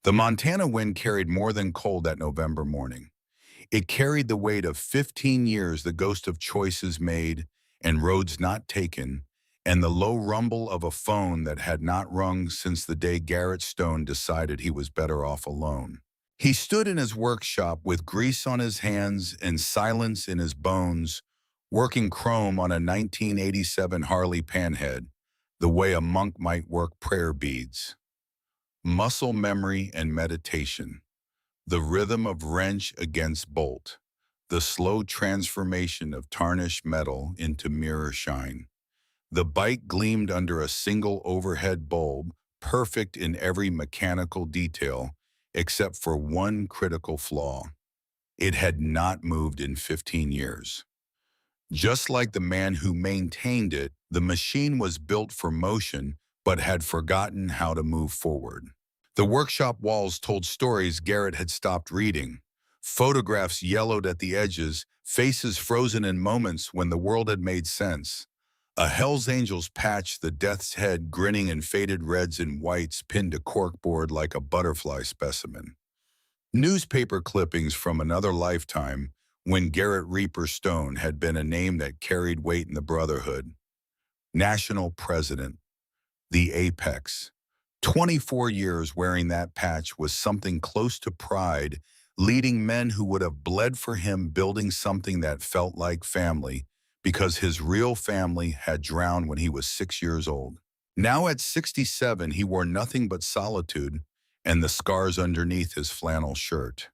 The Montana wind carried more than cold that November morning. It carried the weight of 15 years, the ghost of choices made and roads not taken, and the low rumble of a phone that had not rung since the day Garrett Stone decided he was better off alone. He stood in his workshop with grease on his hands and silence in his bones, working chrome on a 1987 Harley Panhead, the way a monk might work prayer beads. Muscle memory and meditation. The rhythm of wrench against bolt. The slow transformation of tarnished metal into mirror shine. The bike gleamed under a single overhead bulb, perfect in every mechanical detail, except for one critical flaw. It had not moved in 15 years. Just like the man who maintained it, the machine was built for motion, but had forgotten how to move forward. The workshop walls told stories Garrett had stopped reading. Photographs yellowed at the edges, faces frozen in moments when the world had made sense. A Hell's Angels patch, the death's head grinning in faded reds and whites pinned to corkboard like a butterfly specimen. Newspaper clippings from another lifetime when Garrett Reaper Stone had been a name that carried weight in the Brotherhood. National President, the apex. 24 years wearing that patch was something close to pride, leading men who would have bled for him, building something that felt like family, because his real family had drowned when he was 6 years old. Now at 67, he wore nothing but solitude and the scars underneath his flannel shirt.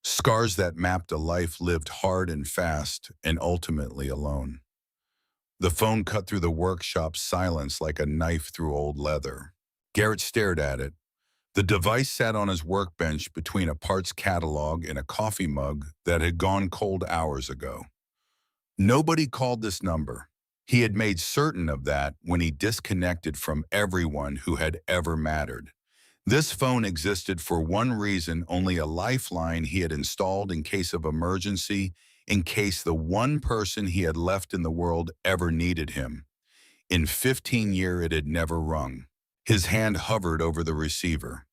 Scars that mapped a life lived hard and fast and ultimately alone. The phone cut through the workshop's silence like a knife through old leather. Garrett stared at it. The device sat on his workbench between a parts catalog and a coffee mug that had gone cold hours ago. Nobody called this number. He had made certain of that when he disconnected from everyone who had ever mattered. This phone existed for one reason, only a lifeline he had installed in case of emergency, in case the one person he had left in the world ever needed him. In 15 years, it had never rung. His hand hovered over the receiver.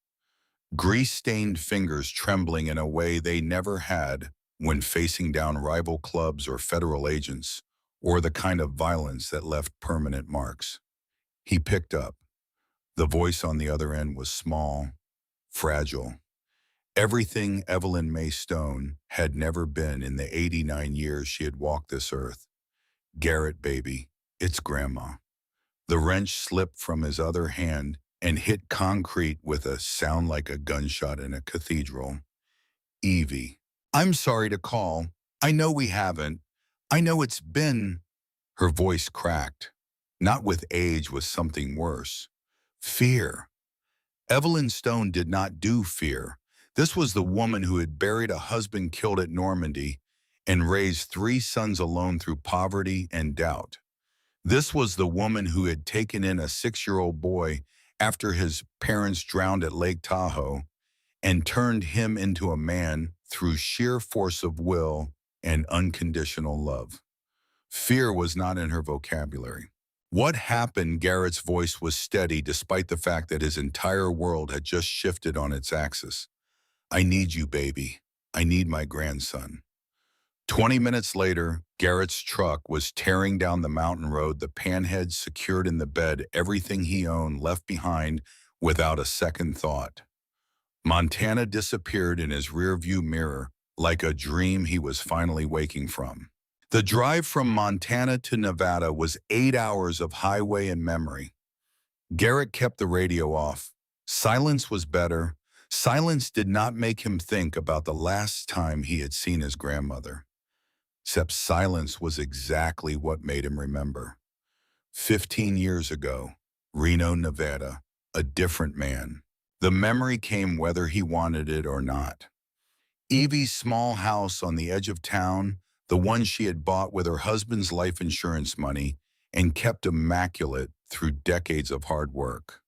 Grease-stained fingers trembling in a way they never had when facing down rival clubs or federal agents, or the kind of violence that left permanent marks. He picked up. The voice on the other end was small, fragile. Everything Evelyn May Stone had never been in the 89 years she had walked this earth. Garrett, baby, it's Grandma. The wrench slipped from his other hand and hit concrete with a sound like a gunshot in a cathedral. Evie, I'm sorry to call. I know we haven't. I know it's been... Her voice cracked. Not with age, with something worse. Fear. Evelyn Stone did not do fear. This was the woman who had buried a husband killed at Normandy and raised 3 sons alone through poverty and doubt. This was the woman who had taken in a 6-year-old boy after his parents drowned at Lake Tahoe and turned him into a man through sheer force of will and unconditional love. Fear was not in her vocabulary. What happened? Garrett's voice was steady despite the fact that his entire world had just shifted on its axis. I need you, baby. I need my grandson. 20 minutes later, Garrett's truck was tearing down the mountain road, the panhead secured in the bed, everything he owned left behind without a second thought. Montana disappeared in his rearview mirror like a dream he was finally waking from. The drive from Montana to Nevada was 8 hours of highway and memory. Garrett kept the radio off. Silence was better. Silence did not make him think about the last time he had seen his grandmother. Except silence was exactly what made him remember. 15 years ago, Reno, Nevada, a different man. The memory came whether he wanted it or not. Evie's small house on the edge of town, the one she had bought with her husband's life insurance money and kept immaculate through decades of hard work.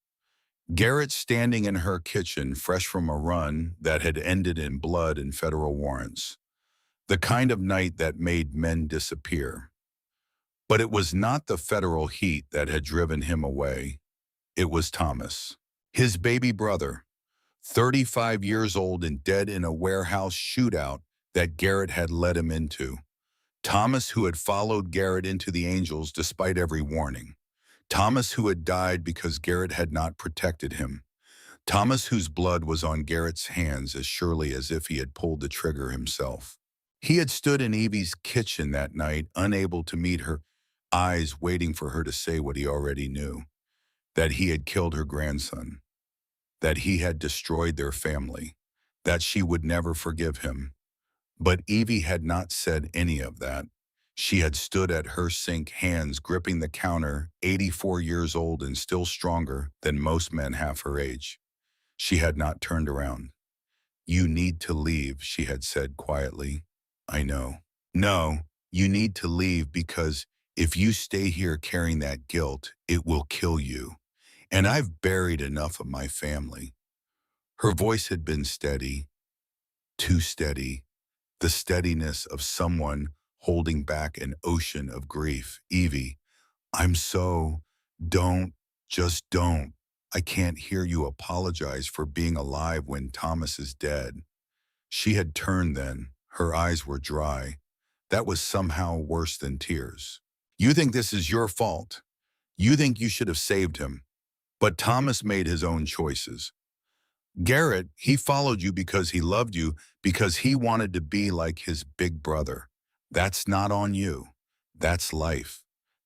Garrett standing in her kitchen, fresh from a run that had ended in blood and federal warrants. The kind of night that made men disappear. But it was not the federal heat that had driven him away. It was Thomas, his baby brother. 35 years old and dead in a warehouse shootout that Garrett had led him into. Thomas, who had followed Garrett into the Angels despite every warning. Thomas, who had died because Garrett had not protected him. Thomas, whose blood was on Garrett's hands as surely as if he had pulled the trigger himself. He had stood in Evie's kitchen that night, unable to meet her eyes, waiting for her to say what he already knew, that he had killed her grandson, that he had destroyed their family, that she would never forgive him. But Evie had not said any of that. She had stood at her sink, hands gripping the counter, 84 years old and still stronger than most men half her age. She had not turned around. "You need to leave," she had said quietly. "I know." "No, you need to leave because if you stay here carrying that guilt, it will kill you. And I've buried enough of my family." Her voice had been steady, too steady, the steadiness of someone holding back an ocean of grief. "Evie, I'm so, don't, just don't. I can't hear you apologize for being alive when Thomas is dead." She had turned then. Her eyes were dry. That was somehow worse than tears. "You think this is your fault. You think you should have saved him. But Thomas made his own choices. Garrett, he followed you because he loved you, because he wanted to be like his big brother. That's not on you. That's life.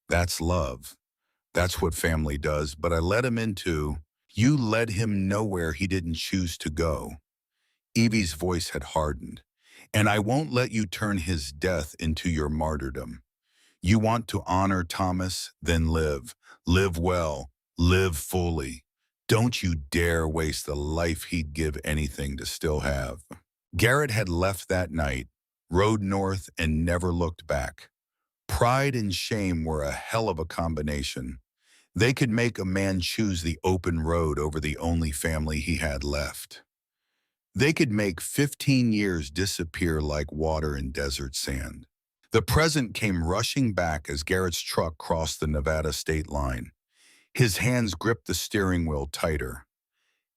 That's love. That's what family does. But I let him into, you led him nowhere he didn't choose to go." Evie's voice had hardened. "And I won't let you turn his death into your martyrdom. You want to honor Thomas, then live. Live well. Live fully. Don't you dare waste the life he'd give anything to still have." Garrett had left that night, rode north, and never looked back. Pride and shame were a hell of a combination. They could make a man choose the open road over the only family he had left. They could make 15 years disappear like water in desert sand. The present came rushing back as Garrett's truck crossed the Nevada state line. His hands gripped the steering wheel tighter.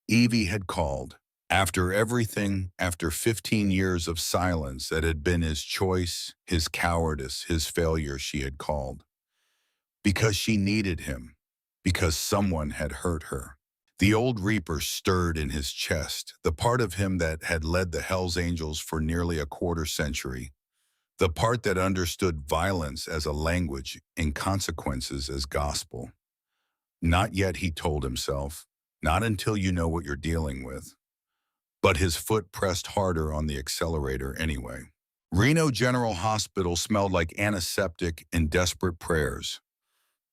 Evie had called. After everything, after 15 years of silence that had been his choice, his cowardice, his failure, she had called. Because she needed him. Because someone had hurt her. The old reaper stirred in his chest, the part of him that had led the Hells Angels for nearly a quarter century. The part that understood violence as a language and consequences as gospel. Not yet, he told himself. Not until you know what you're dealing with. But his foot pressed harder on the accelerator anyway. Reno General Hospital smelled like antiseptic and desperate prayers.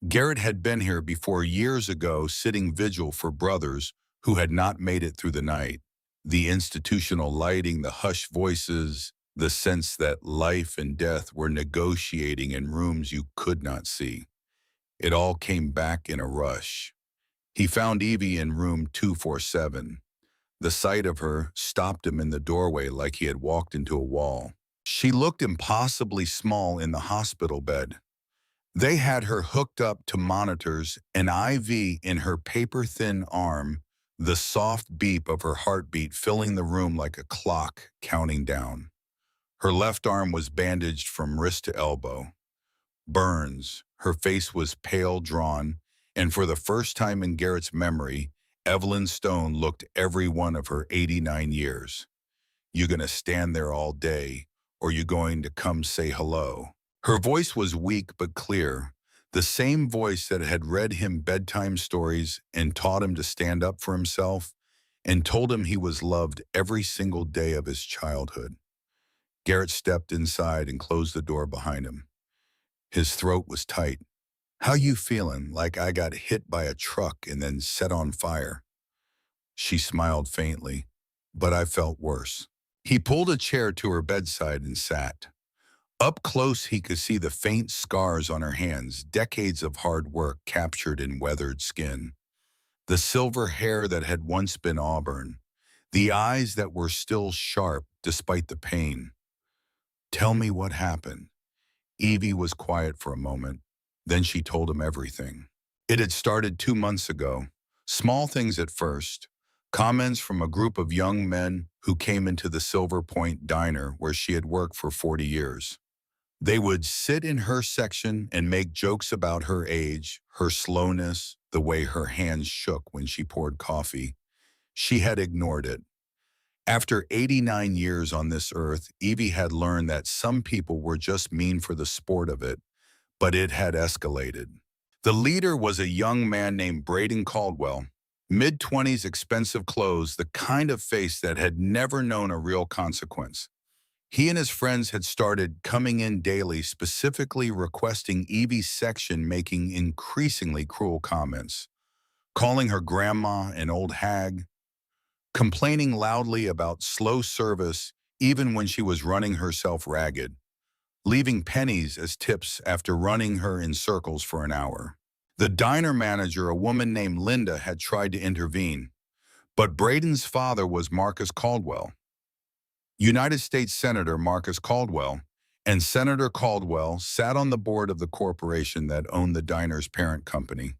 Garrett had been here before years ago, sitting vigil for brothers who had not made it through the night. The institutional lighting, the hushed voices, the sense that life and death were negotiating in rooms you could not see. It all came back in a rush. He found Evie in room 247. The sight of her stopped him in the doorway like he had walked into a wall. She looked impossibly small in the hospital bed. They had her hooked up to monitors, an IV in her paper-thin arm, the soft beep of her heartbeat filling the room like a clock counting down. Her left arm was bandaged from wrist to elbow. Burns. Her face was pale, drawn, and for the first time in Garrett's memory, Evelyn Stone looked every one of her 89 years. "You gonna stand there all day, or you going to come say hello?" Her voice was weak but clear, the same voice that had read him bedtime stories and taught him to stand up for himself and told him he was loved every single day of his childhood. Garrett stepped inside and closed the door behind him. His throat was tight. "How you feeling? Like I got hit by a truck and then set on fire?" She smiled faintly, but I felt worse. He pulled a chair to her bedside and sat. Up close, he could see the faint scars on her hands, decades of hard work captured in weathered skin. The silver hair that had once been auburn. The eyes that were still sharp despite the pain. "Tell me what happened." Evie was quiet for a moment. Then she told him everything. It had started 2 months ago. Small things at first. Comments from a group of young men who came into the Silver Point diner where she had worked for 40 years. They would sit in her section and make jokes about her age, her slowness, the way her hands shook when she poured coffee. She had ignored it. After 89 years on this earth, Evie had learned that some people were just mean for the sport of it, but it had escalated. The leader was a young man named Braden Caldwell, mid-20s, expensive clothes, the kind of face that had never known a real consequence. He and his friends had started coming in daily, specifically requesting Evie's section, making increasingly cruel comments, calling her grandma an old hag, complaining loudly about slow service even when she was running herself ragged, leaving pennies as tips after running her in circles for an hour. The diner manager, a woman named Linda, had tried to intervene, but Braden's father was Marcus Caldwell, United States Senator Marcus Caldwell, and Senator Caldwell sat on the board of the corporation that owned the diner's parent company.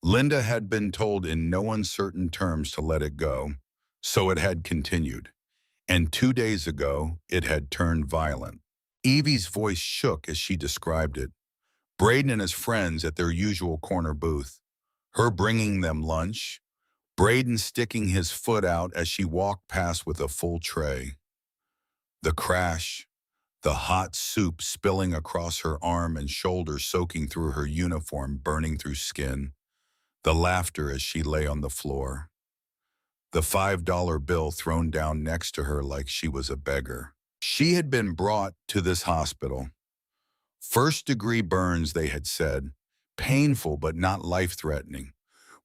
Linda had been told in no uncertain terms to let it go, so it had continued. And 2 days ago, it had turned violent. Evie's voice shook as she described it. Braden and his friends at their usual corner booth, her bringing them lunch, Braden sticking his foot out as she walked past with a full tray. The crash, the hot soup spilling across her arm and shoulder, soaking through her uniform, burning through skin, the laughter as she lay on the floor, the $5 bill thrown down next to her like she was a beggar. She had been brought to this hospital. First-degree burns, they had said, painful but not life-threatening.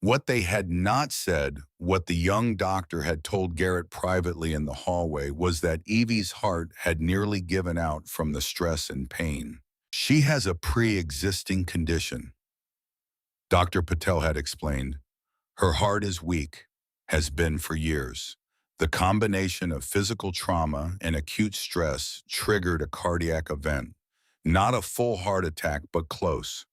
What they had not said, what the young doctor had told Garrett privately in the hallway, was that Evie's heart had nearly given out from the stress and pain. She has a pre-existing condition, Dr. Patel had explained. Her heart is weak, has been for years. The combination of physical trauma and acute stress triggered a cardiac event. Not a full heart attack, but close.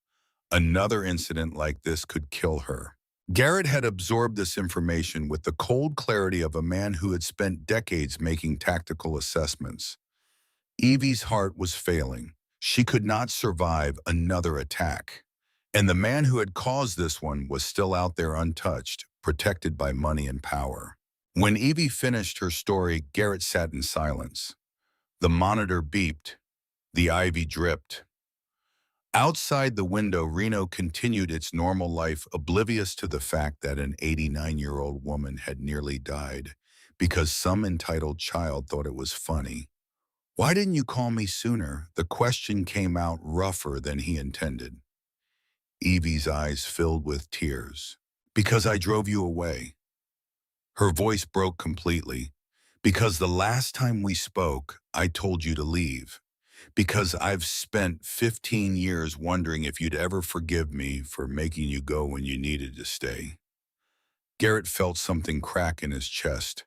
Another incident like this could kill her. Garrett had absorbed this information with the cold clarity of a man who had spent decades making tactical assessments. Evie's heart was failing. She could not survive another attack. And the man who had caused this one was still out there untouched, protected by money and power. When Evie finished her story, Garrett sat in silence. The monitor beeped. The ivy dripped. Outside the window, Reno continued its normal life, oblivious to the fact that an 89-year-old woman had nearly died because some entitled child thought it was funny. "Why didn't you call me sooner?" The question came out rougher than he intended. Evie's eyes filled with tears. "Because I drove you away." Her voice broke completely. "Because the last time we spoke, I told you to leave. Because I've spent 15 years wondering if you'd ever forgive me for making you go when you needed to stay." Garrett felt something crack in his chest,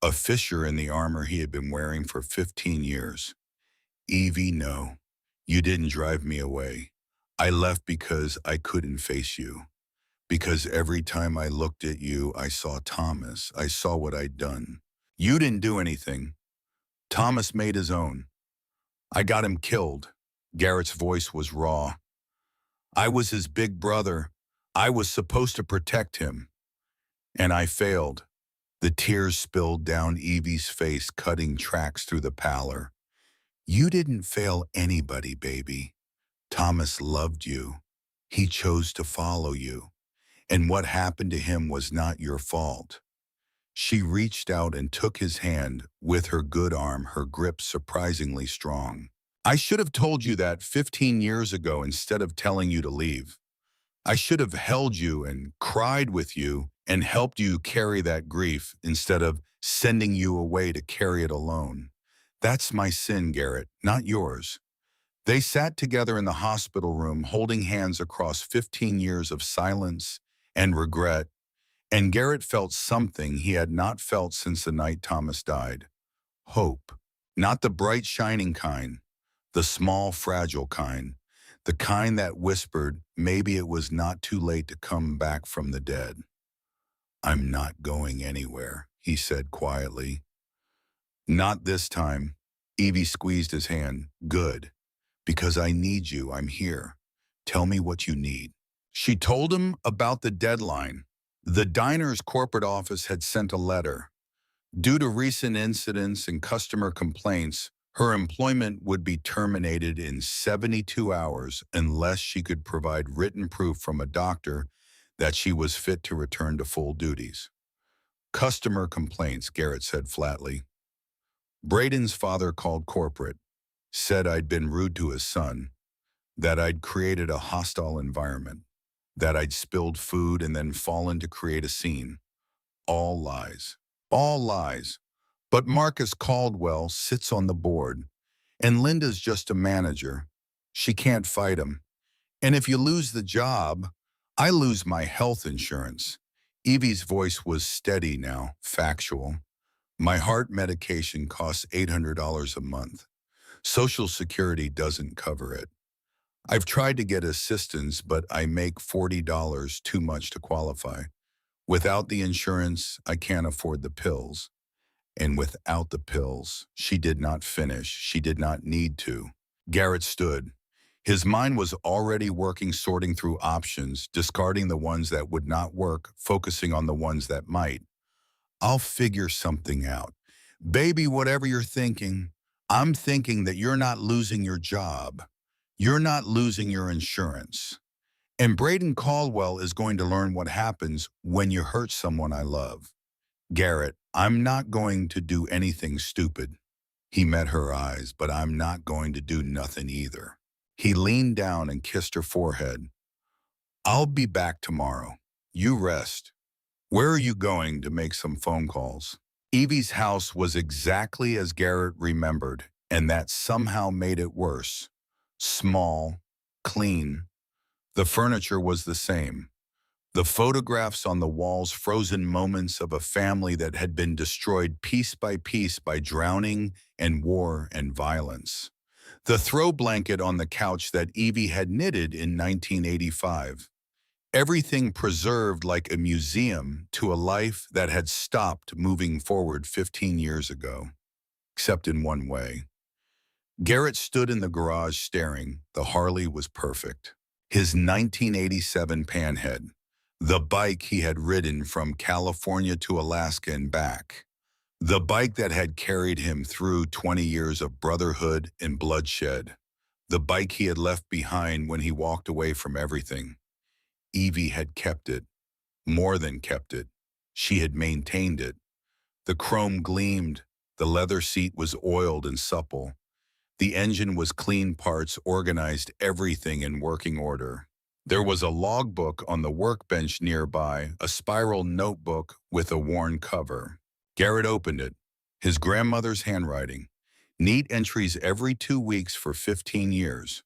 a fissure in the armor he had been wearing for 15 years. "Evie, no, you didn't drive me away. I left because I couldn't face you. Because every time I looked at you, I saw Thomas. I saw what I'd done. You didn't do anything. Thomas made his own. I got him killed." Garrett's voice was raw. "I was his big brother. I was supposed to protect him. And I failed." The tears spilled down Evie's face, cutting tracks through the pallor. "You didn't fail anybody, baby. Thomas loved you. He chose to follow you. And what happened to him was not your fault." She reached out and took his hand with her good arm, her grip surprisingly strong. "I should have told you that 15 years ago instead of telling you to leave. I should have held you and cried with you and helped you carry that grief instead of sending you away to carry it alone. That's my sin, Garrett, not yours." They sat together in the hospital room, holding hands across 15 years of silence and regret, and Garrett felt something he had not felt since the night Thomas died. Hope. Not the bright, shining kind, the small, fragile kind, the kind that whispered maybe it was not too late to come back from the dead. I'm not going anywhere, he said quietly. Not this time. Evie squeezed his hand. Good. Because I need you. I'm here. Tell me what you need. She told him about the deadline. The diner's corporate office had sent a letter. Due to recent incidents and customer complaints, her employment would be terminated in 72 hours unless she could provide written proof from a doctor that she was fit to return to full duties. Customer complaints, Garrett said flatly. Braden's father called corporate, said I'd been rude to his son, that I'd created a hostile environment, that I'd spilled food and then fallen to create a scene. All lies. All lies. But Marcus Caldwell sits on the board, and Linda's just a manager. She can't fight him. And if you lose the job, I lose my health insurance. Evie's voice was steady now, factual. My heart medication costs $800 a month. Social Security doesn't cover it. I've tried to get assistance, but I make $40 too much to qualify. Without the insurance, I can't afford the pills. And without the pills, she did not finish. She did not need to. Garrett stood. His mind was already working, sorting through options, discarding the ones that would not work, focusing on the ones that might. I'll figure something out. Baby, whatever you're thinking, I'm thinking that you're not losing your job. You're not losing your insurance. And Braden Caldwell is going to learn what happens when you hurt someone I love. Garrett, I'm not going to do anything stupid. He met her eyes, but I'm not going to do nothing either. He leaned down and kissed her forehead. I'll be back tomorrow. You rest. Where are you going to make some phone calls? Evie's house was exactly as Garrett remembered, and that somehow made it worse. Small, clean. The furniture was the same. The photographs on the walls, frozen moments of a family that had been destroyed piece by drowning and war and violence. The throw blanket on the couch that Evie had knitted in 1985. Everything preserved like a museum to a life that had stopped moving forward 15 years ago, except in one way. Garrett stood in the garage staring. The Harley was perfect. His 1987 Panhead, the bike he had ridden from California to Alaska and back. The bike that had carried him through 20 years of brotherhood and bloodshed. The bike he had left behind when he walked away from everything. Evie had kept it, more than kept it. She had maintained it. The chrome gleamed, the leather seat was oiled and supple. The engine was clean parts, organized, everything in working order. There was a logbook on the workbench nearby, a spiral notebook with a worn cover. Garrett opened it, his grandmother's handwriting. Neat entries every 2 weeks for 15 years.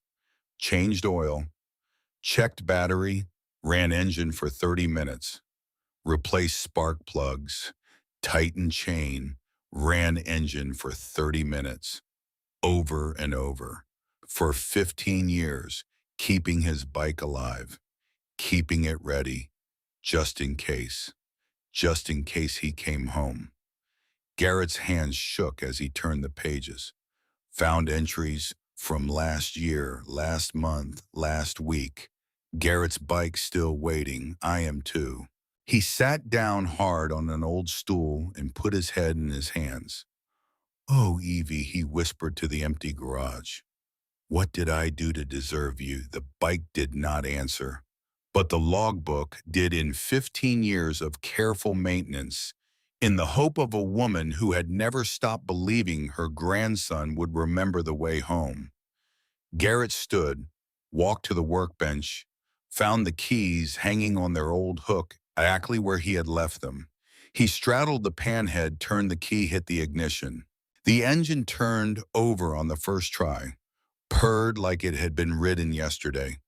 Changed oil, checked battery, ran engine for 30 minutes. Replaced spark plugs, tightened chain, ran engine for 30 minutes. Over and over. For 15 years, keeping his bike alive, keeping it ready, just in case he came home. Garrett's hands shook as he turned the pages. Found entries from last year, last month, last week. Garrett's bike still waiting. I am too. He sat down hard on an old stool and put his head in his hands. Oh, Evie, he whispered to the empty garage. What did I do to deserve you? The bike did not answer. But the logbook did. In 15 years of careful maintenance, in the hope of a woman who had never stopped believing her grandson would remember the way home. Garrett stood, walked to the workbench, found the keys hanging on their old hook exactly where he had left them. He straddled the panhead, turned the key, hit the ignition. The engine turned over on the first try, purred like it had been ridden yesterday,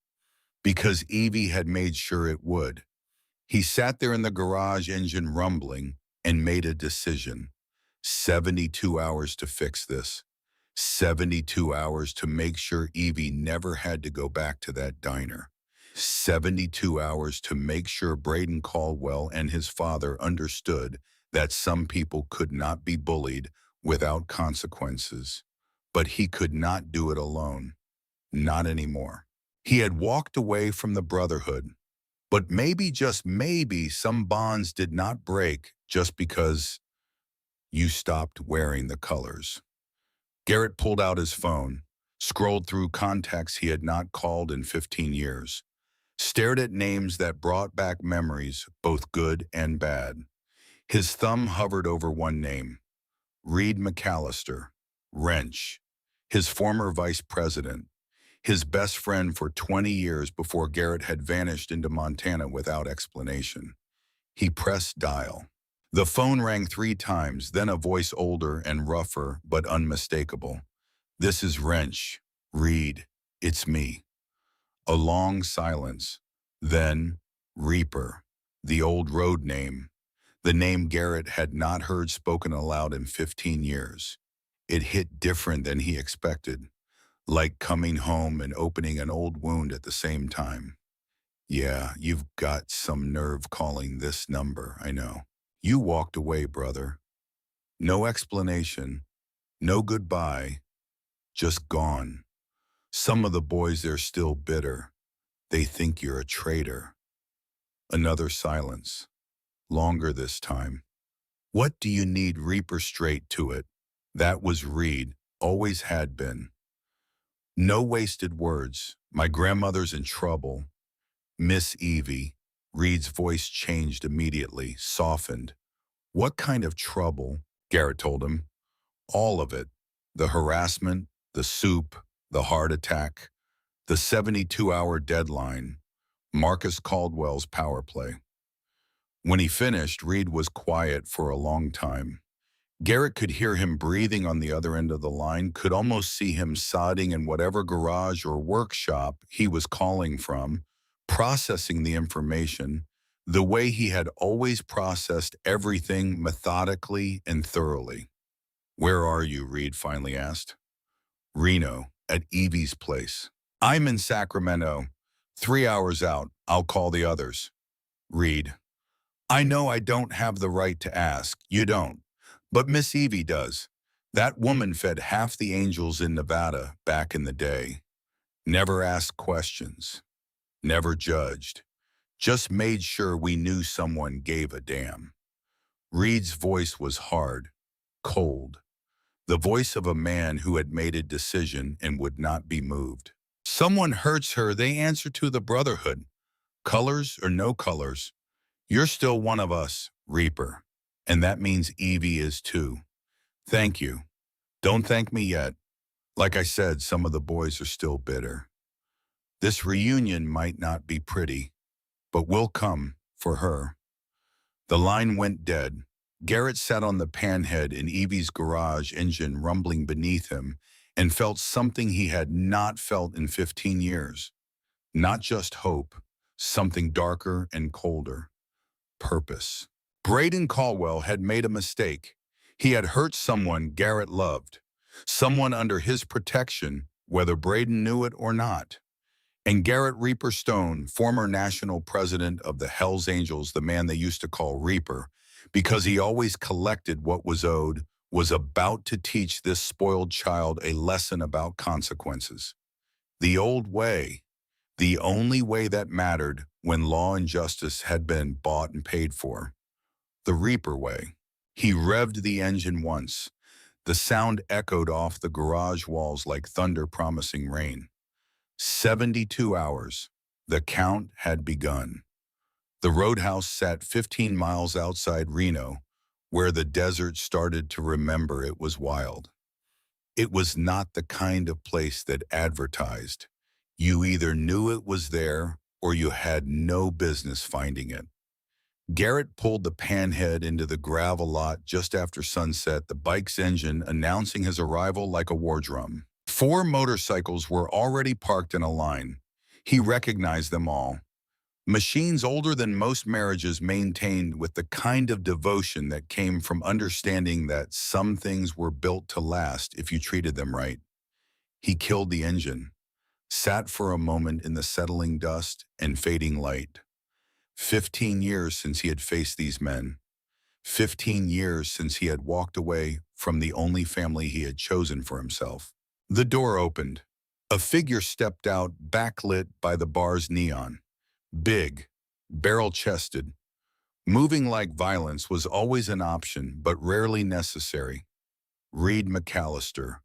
because Evie had made sure it would. He sat there in the garage, engine rumbling, and made a decision. 72 hours to fix this. 72 hours to make sure Evie never had to go back to that diner. 72 hours to make sure Braden Caldwell and his father understood that some people could not be bullied without consequences. But he could not do it alone. Not anymore. He had walked away from the Brotherhood, but maybe, just maybe, some bonds did not break just because you stopped wearing the colors. Garrett pulled out his phone, scrolled through contacts he had not called in 15 years, stared at names that brought back memories, both good and bad. His thumb hovered over one name, Reed McAllister, Wrench, his former vice president, his best friend for 20 years before Garrett had vanished into Montana without explanation. He pressed dial. The phone rang 3 times, then a voice older and rougher but unmistakable. "This is Wrench. Reed, it's me." A long silence. Then, Reaper, the old road name, the name Garrett had not heard spoken aloud in 15 years. It hit different than he expected, like coming home and opening an old wound at the same time. "Yeah, you've got some nerve calling this number, I know. You walked away, brother. No explanation, no goodbye, just gone. Some of the boys, they're still bitter. They think you're a traitor." Another silence, longer this time. "What do you need?" Reaper straight to it. That was Reed, always had been. No wasted words. "My grandmother's in trouble. Miss Evie." Reed's voice changed immediately, softened. "What kind of trouble?" Garrett told him. "All of it. The harassment, the soup, the heart attack, the 72-hour deadline, Marcus Caldwell's power play." When he finished, Reed was quiet for a long time. Garrett could hear him breathing on the other end of the line, could almost see him sodding in whatever garage or workshop he was calling from, processing the information the way he had always processed everything, methodically and thoroughly. "Where are you?" Reed finally asked. "Reno, at Evie's place." "I'm in Sacramento. 3 hours out. I'll call the others." Reed: "I know I don't have the right to ask. You don't. But Miss Evie does. That woman fed half the angels in Nevada back in the day. Never asked questions. Never judged. Just made sure we knew someone gave a damn." Reed's voice was hard, cold. The voice of a man who had made a decision and would not be moved. "Someone hurts her, they answer to the Brotherhood. Colors or no colors. You're still one of us, Reaper. And that means Evie is too. Thank you. Don't thank me yet. Like I said, some of the boys are still bitter. This reunion might not be pretty, but we'll come for her." The line went dead. Garrett sat on the panhead in Evie's garage engine rumbling beneath him and felt something he had not felt in 15 years. Not just hope, something darker and colder. Purpose. Braden Caldwell had made a mistake. He had hurt someone Garrett loved, someone under his protection, whether Braden knew it or not. And Garrett Reaper Stone, former national president of the Hells Angels, the man they used to call Reaper, because he always collected what was owed, was about to teach this spoiled child a lesson about consequences. The old way, the only way that mattered when law and justice had been bought and paid for. The Reaper way. He revved the engine once. The sound echoed off the garage walls like thunder promising rain. 72 hours. The count had begun. The roadhouse sat 15 miles outside Reno, where the desert started to remember it was wild. It was not the kind of place that advertised. You either knew it was there or you had no business finding it. Garrett pulled the panhead into the gravel lot just after sunset, the bike's engine announcing his arrival like a war drum. 4 motorcycles were already parked in a line. He recognized them all. Machines older than most marriages, maintained with the kind of devotion that came from understanding that some things were built to last if you treated them right. He killed the engine. sat for a moment in the settling dust and fading light. 15 years since he had faced these men. 15 years since he had walked away from the only family he had chosen for himself. The door opened. A figure stepped out, backlit by the bar's neon. Big, barrel-chested. Moving like violence was always an option, but rarely necessary. Reed McAllister,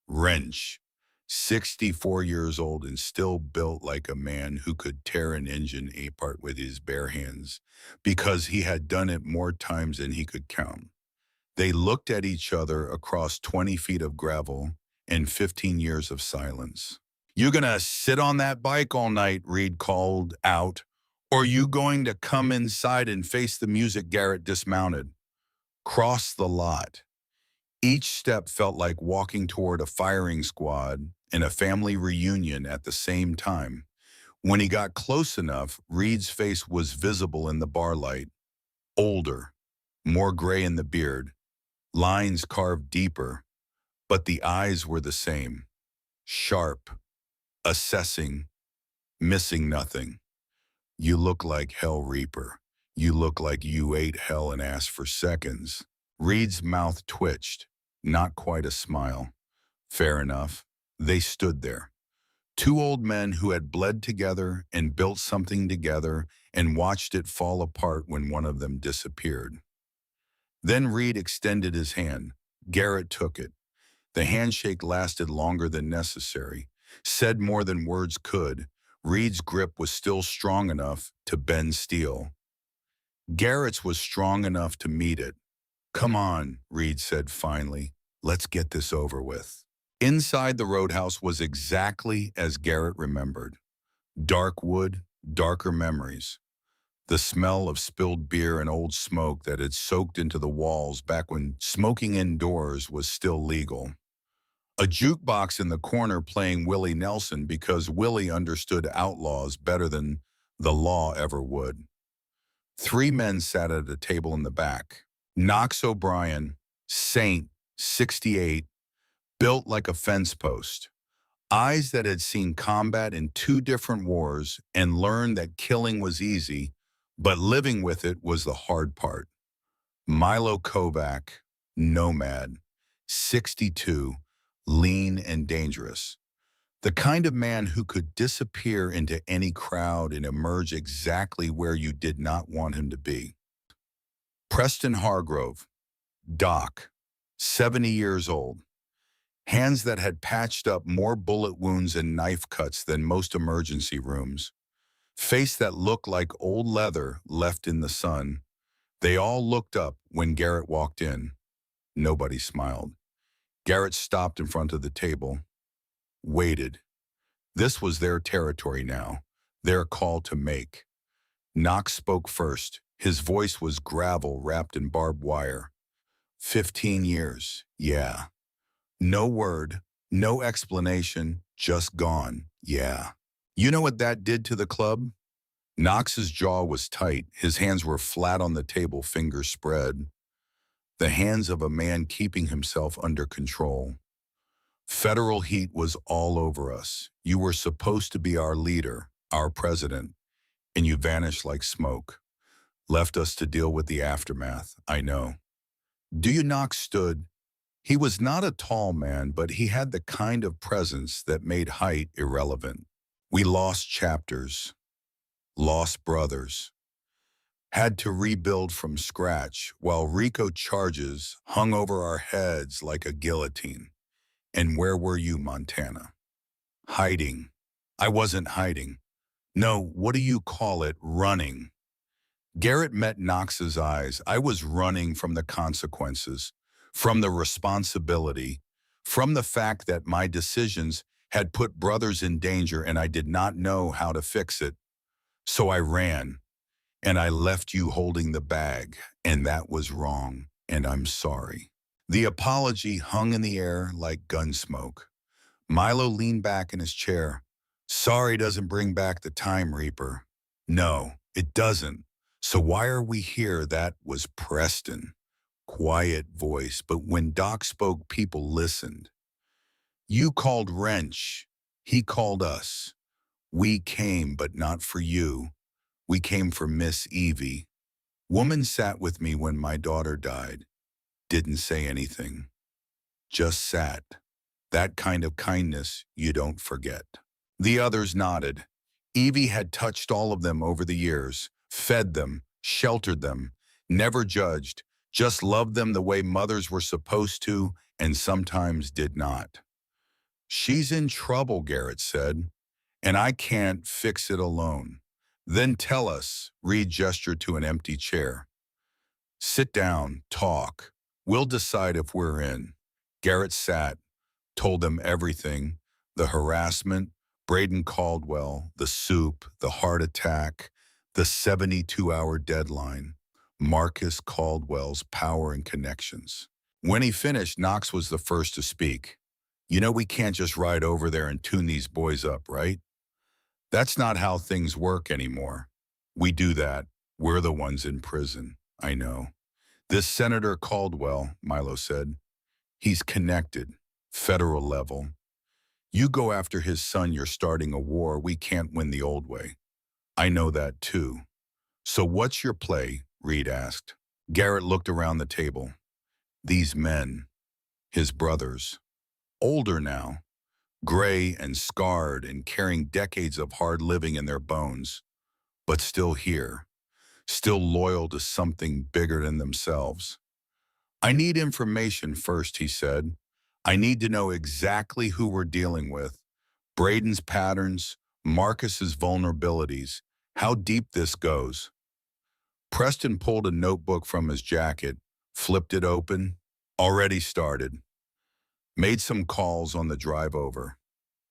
wrench, 64 years old and still built like a man who could tear an engine apart with his bare hands, because he had done it more times than he could count. They looked at each other across 20 feet of gravel and 15 years of silence. "You gonna sit on that bike all night?" Reed called out. "Or you going to come inside and face the music?" Garrett dismounted. Cross the lot. Each step felt like walking toward a firing squad and a family reunion at the same time. When he got close enough, Reed's face was visible in the bar light. Older, more gray in the beard, lines carved deeper, but the eyes were the same. Sharp, assessing, missing nothing. "You look like Hell Reaper. You look like you ate hell and ass for seconds." Reed's mouth twitched, not quite a smile. Fair enough. They stood there. Two old men who had bled together and built something together and watched it fall apart when one of them disappeared. Then Reed extended his hand. Garrett took it. The handshake lasted longer than necessary, said more than words could. Reed's grip was still strong enough to bend steel. Garrett's was strong enough to meet it. "Come on," Reed said finally. "Let's get this over with." Inside the roadhouse was exactly as Garrett remembered. Dark wood, darker memories. The smell of spilled beer and old smoke that had soaked into the walls back when smoking indoors was still legal. A jukebox in the corner playing Willie Nelson because Willie understood outlaws better than the law ever would. Three men sat at a table in the back. Knox O'Brien, Saint, 68, built like a fence post. Eyes that had seen combat in two different wars and learned that killing was easy, but living with it was the hard part. Milo Kovac, nomad, 62, lean and dangerous. The kind of man who could disappear into any crowd and emerge exactly where you did not want him to be. Preston Hargrove, Doc, 70 years old. Hands that had patched up more bullet wounds and knife cuts than most emergency rooms. Face that looked like old leather left in the sun. They all looked up when Garrett walked in. Nobody smiled. Garrett stopped in front of the table, waited. This was their territory now, their call to make. Knox spoke first. His voice was gravel wrapped in barbed wire. 15 years, yeah. No word, no explanation, just gone, yeah. You know what that did to the club? Knox's jaw was tight. His hands were flat on the table, fingers spread. The hands of a man keeping himself under control. Federal heat was all over us. You were supposed to be our leader, our president, and you vanished like smoke. Left us to deal with the aftermath, I know. Do you? Knox stood. He was not a tall man, but he had the kind of presence that made height irrelevant. We lost chapters, lost brothers, had to rebuild from scratch while RICO charges hung over our heads like a guillotine. And where were you, Montana? Hiding. I wasn't hiding. No, what do you call it? Running. Garrett met Knox's eyes. I was running from the consequences, from the responsibility, from the fact that my decisions had put brothers in danger and I did not know how to fix it. So I ran, and I left you holding the bag, and that was wrong, and I'm sorry. The apology hung in the air like gun smoke. Milo leaned back in his chair. Sorry doesn't bring back the time, Reaper. No, it doesn't. So why are we here? That was Preston. Quiet voice, but when Doc spoke, people listened. You called wrench. He called us. We came, but not for you. We came for Miss Evie. Woman sat with me when my daughter died. Didn't say anything. Just sat. That kind of kindness you don't forget. The others nodded. Evie had touched all of them over the years, fed them, sheltered them, never judged, just loved them the way mothers were supposed to and sometimes did not. She's in trouble, Garrett said, and I can't fix it alone. Then tell us, Reed gestured to an empty chair. Sit down, talk. We'll decide if we're in. Garrett sat, told them everything, the harassment, Braden Caldwell, the soup, the heart attack, the 72-hour deadline, Marcus Caldwell's power and connections. When he finished, Knox was the first to speak. You know we can't just ride over there and tune these boys up, right? That's not how things work anymore. We do that. We're the ones in prison. I know. This Senator Caldwell, Milo said, he's connected, federal level. You go after his son, you're starting a war. We can't win the old way. I know that too. So what's your play? Reed asked. Garrett looked around the table. These men, his brothers, older now, gray and scarred and carrying decades of hard living in their bones, but still here, still loyal to something bigger than themselves. I need information first, he said. I need to know exactly who we're dealing with, Braden's patterns, Marcus's vulnerabilities, how deep this goes. Preston pulled a notebook from his jacket, flipped it open, already started. Made some calls on the drive over.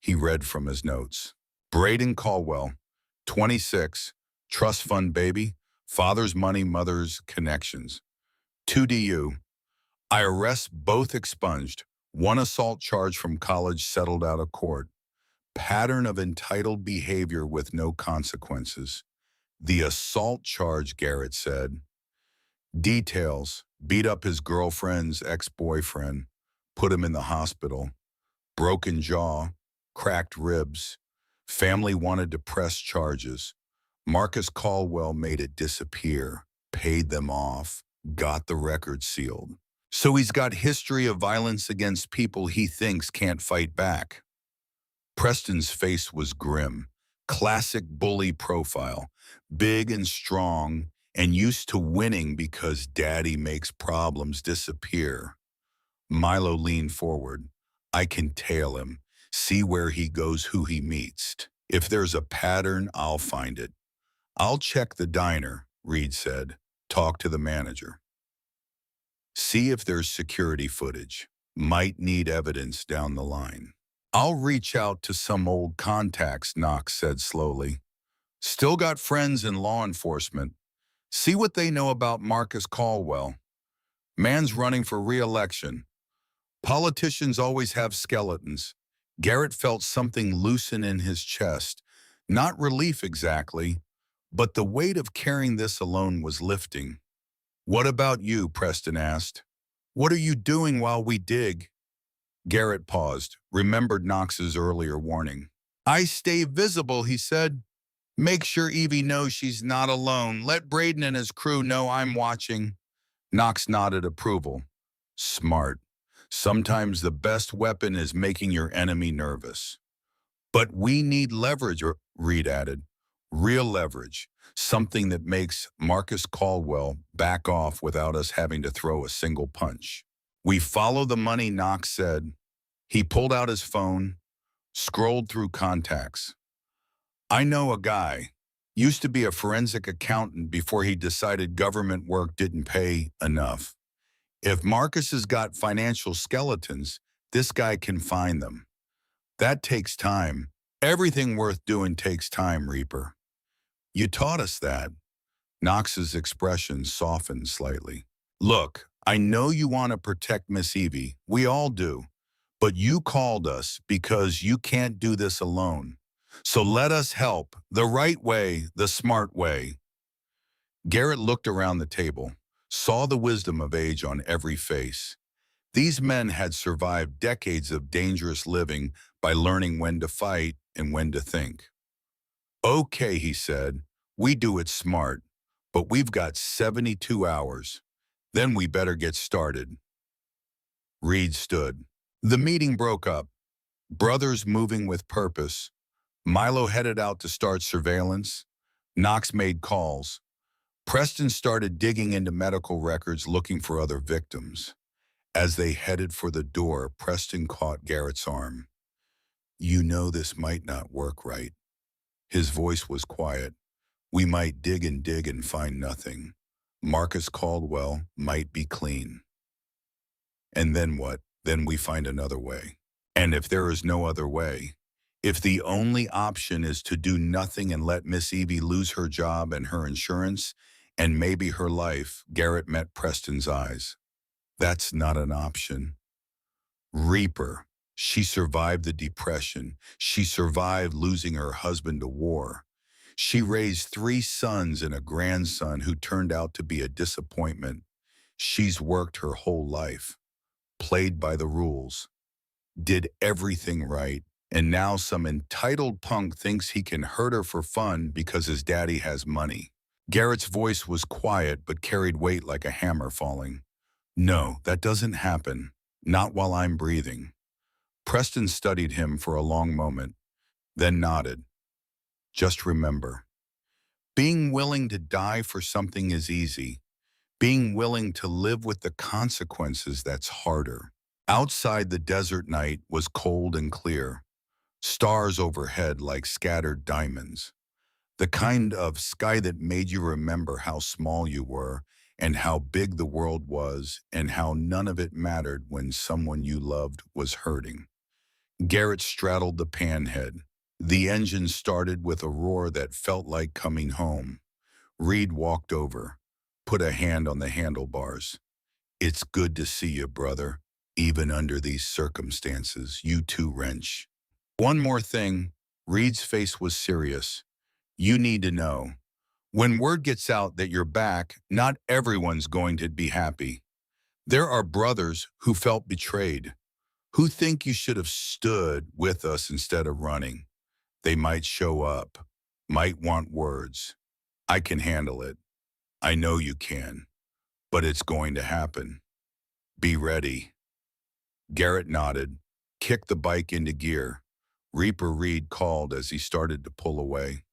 He read from his notes. Braden Caldwell, 26, trust fund baby, father's money, mother's connections. 2DU. I arrest both expunged. One assault charge from college settled out of court. Pattern of entitled behavior with no consequences. The assault charge, Garrett said. Details. Beat up his girlfriend's ex-boyfriend. Put him in the hospital. Broken jaw. Cracked ribs. Family wanted to press charges. Marcus Caldwell made it disappear. Paid them off. Got the record sealed. So he's got history of violence against people he thinks can't fight back. Preston's face was grim. Classic bully profile. Big and strong and used to winning because daddy makes problems disappear. Milo leaned forward. I can tail him. See where he goes, who he meets. If there's a pattern, I'll find it. I'll check the diner, Reed said. Talk to the manager. See if there's security footage. Might need evidence down the line. I'll reach out to some old contacts, Knox said slowly. Still got friends in law enforcement. See what they know about Marcus Caldwell. Man's running for re-election. Politicians always have skeletons. Garrett felt something loosen in his chest. Not relief exactly, but the weight of carrying this alone was lifting. What about you? Preston asked. What are you doing while we dig? Garrett paused, remembered Knox's earlier warning. I stay visible, he said. Make sure Evie knows she's not alone. Let Braden and his crew know I'm watching. Knox nodded approval. Smart. Sometimes the best weapon is making your enemy nervous. But we need leverage, Reed added. Real leverage. Something that makes Marcus Caldwell back off without us having to throw a single punch. We follow the money, Knox said. He pulled out his phone, scrolled through contacts. I know a guy. Used to be a forensic accountant before he decided government work didn't pay enough. If Marcus has got financial skeletons, this guy can find them. That takes time. Everything worth doing takes time, Reaper. You taught us that. Knox's expression softened slightly. Look, I know you want to protect Miss Evie. We all do. But you called us because you can't do this alone. So let us help, the right way, the smart way. Garrett looked around the table, saw the wisdom of age on every face. These men had survived decades of dangerous living by learning when to fight and when to think. Okay, he said, we do it smart, but we've got 72 hours. Then we better get started. Reed stood. The meeting broke up. Brothers moving with purpose. Milo headed out to start surveillance. Knox made calls. Preston started digging into medical records looking for other victims. As they headed for the door, Preston caught Garrett's arm. You know this might not work right. His voice was quiet. We might dig and find nothing. Marcus Caldwell might be clean. And then what? Then we find another way. And if there is no other way, if the only option is to do nothing and let Miss Evie lose her job and her insurance, and maybe her life, Garrett met Preston's eyes. That's not an option. Reaper. She survived the depression. She survived losing her husband to war. She raised 3 sons and a grandson who turned out to be a disappointment. She's worked her whole life, played by the rules, did everything right, and now some entitled punk thinks he can hurt her for fun because his daddy has money. Garrett's voice was quiet but carried weight like a hammer falling. No, that doesn't happen. Not while I'm breathing. Preston studied him for a long moment, then nodded. Just remember, being willing to die for something is easy. Being willing to live with the consequences, that's harder. Outside, the desert night was cold and clear. Stars overhead like scattered diamonds. The kind of sky that made you remember how small you were and how big the world was and how none of it mattered when someone you loved was hurting. Garrett straddled the panhead. The engine started with a roar that felt like coming home. Reed walked over, put a hand on the handlebars. It's good to see you, brother. Even under these circumstances, you too wrench. One more thing. Reed's face was serious. You need to know. When word gets out that you're back, not everyone's going to be happy. There are brothers who felt betrayed, who think you should have stood with us instead of running. They might show up, might want words. I can handle it. I know you can. But it's going to happen. Be ready. Garrett nodded, kicked the bike into gear. Reaper Reed called as he started to pull away.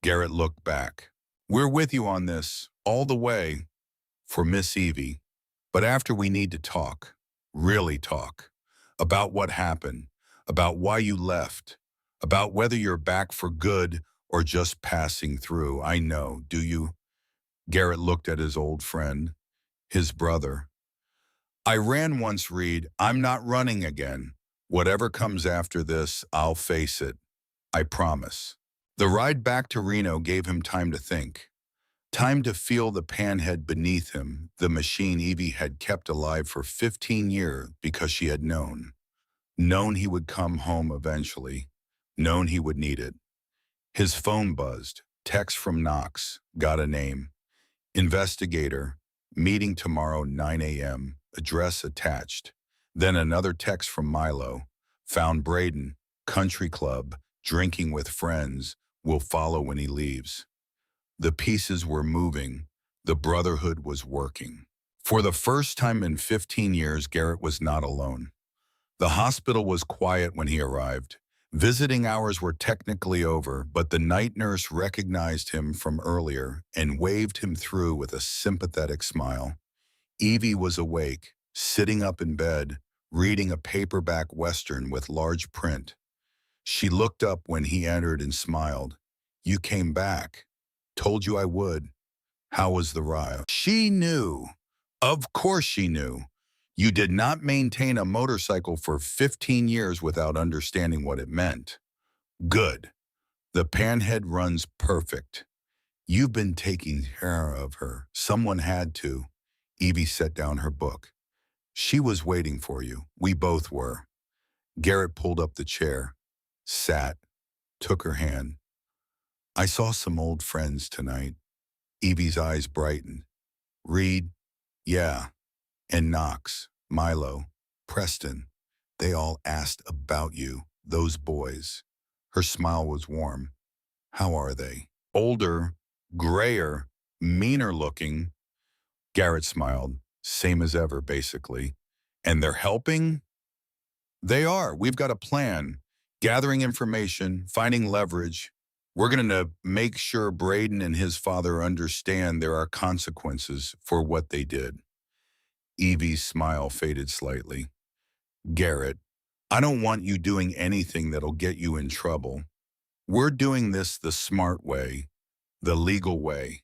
Garrett looked back. We're with you on this, all the way, for Miss Evie. But after we need to talk, really talk, about what happened, about why you left, about whether you're back for good or just passing through. I know, do you? Garrett looked at his old friend, his brother. I ran once, Reed. I'm not running again. Whatever comes after this, I'll face it. I promise. The ride back to Reno gave him time to think. Time to feel the panhead beneath him, the machine Evie had kept alive for 15 years because she had known. Known he would come home eventually. Known he would need it. His phone buzzed. Text from Knox. Got a name. Investigator. Meeting tomorrow 9 a.m. Address attached. Then another text from Milo. Found Braden. Country club. Drinking with friends. Will follow when he leaves. The pieces were moving. The Brotherhood was working. For the first time in 15 years, Garrett was not alone. The hospital was quiet when he arrived. Visiting hours were technically over, but the night nurse recognized him from earlier and waved him through with a sympathetic smile. Evie was awake, sitting up in bed, reading a paperback Western with large print. She looked up when he entered and smiled. You came back. Told you I would. How was the ride? She knew. Of course she knew. You did not maintain a motorcycle for 15 years without understanding what it meant. Good. The panhead runs perfect. You've been taking care of her. Someone had to. Evie set down her book. She was waiting for you. We both were. Garrett pulled up the chair, sat, took her hand. I saw some old friends tonight. Evie's eyes brightened. Reed, yeah, and Knox. Milo, Preston, they all asked about you, those boys. Her smile was warm. How are they? Older, grayer, meaner looking. Garrett smiled. Same as ever, basically. And they're helping? They are. We've got a plan. Gathering information, finding leverage. We're going to make sure Braden and his father understand there are consequences for what they did. Evie's smile faded slightly. Garrett, I don't want you doing anything that'll get you in trouble. We're doing this the smart way, the legal way.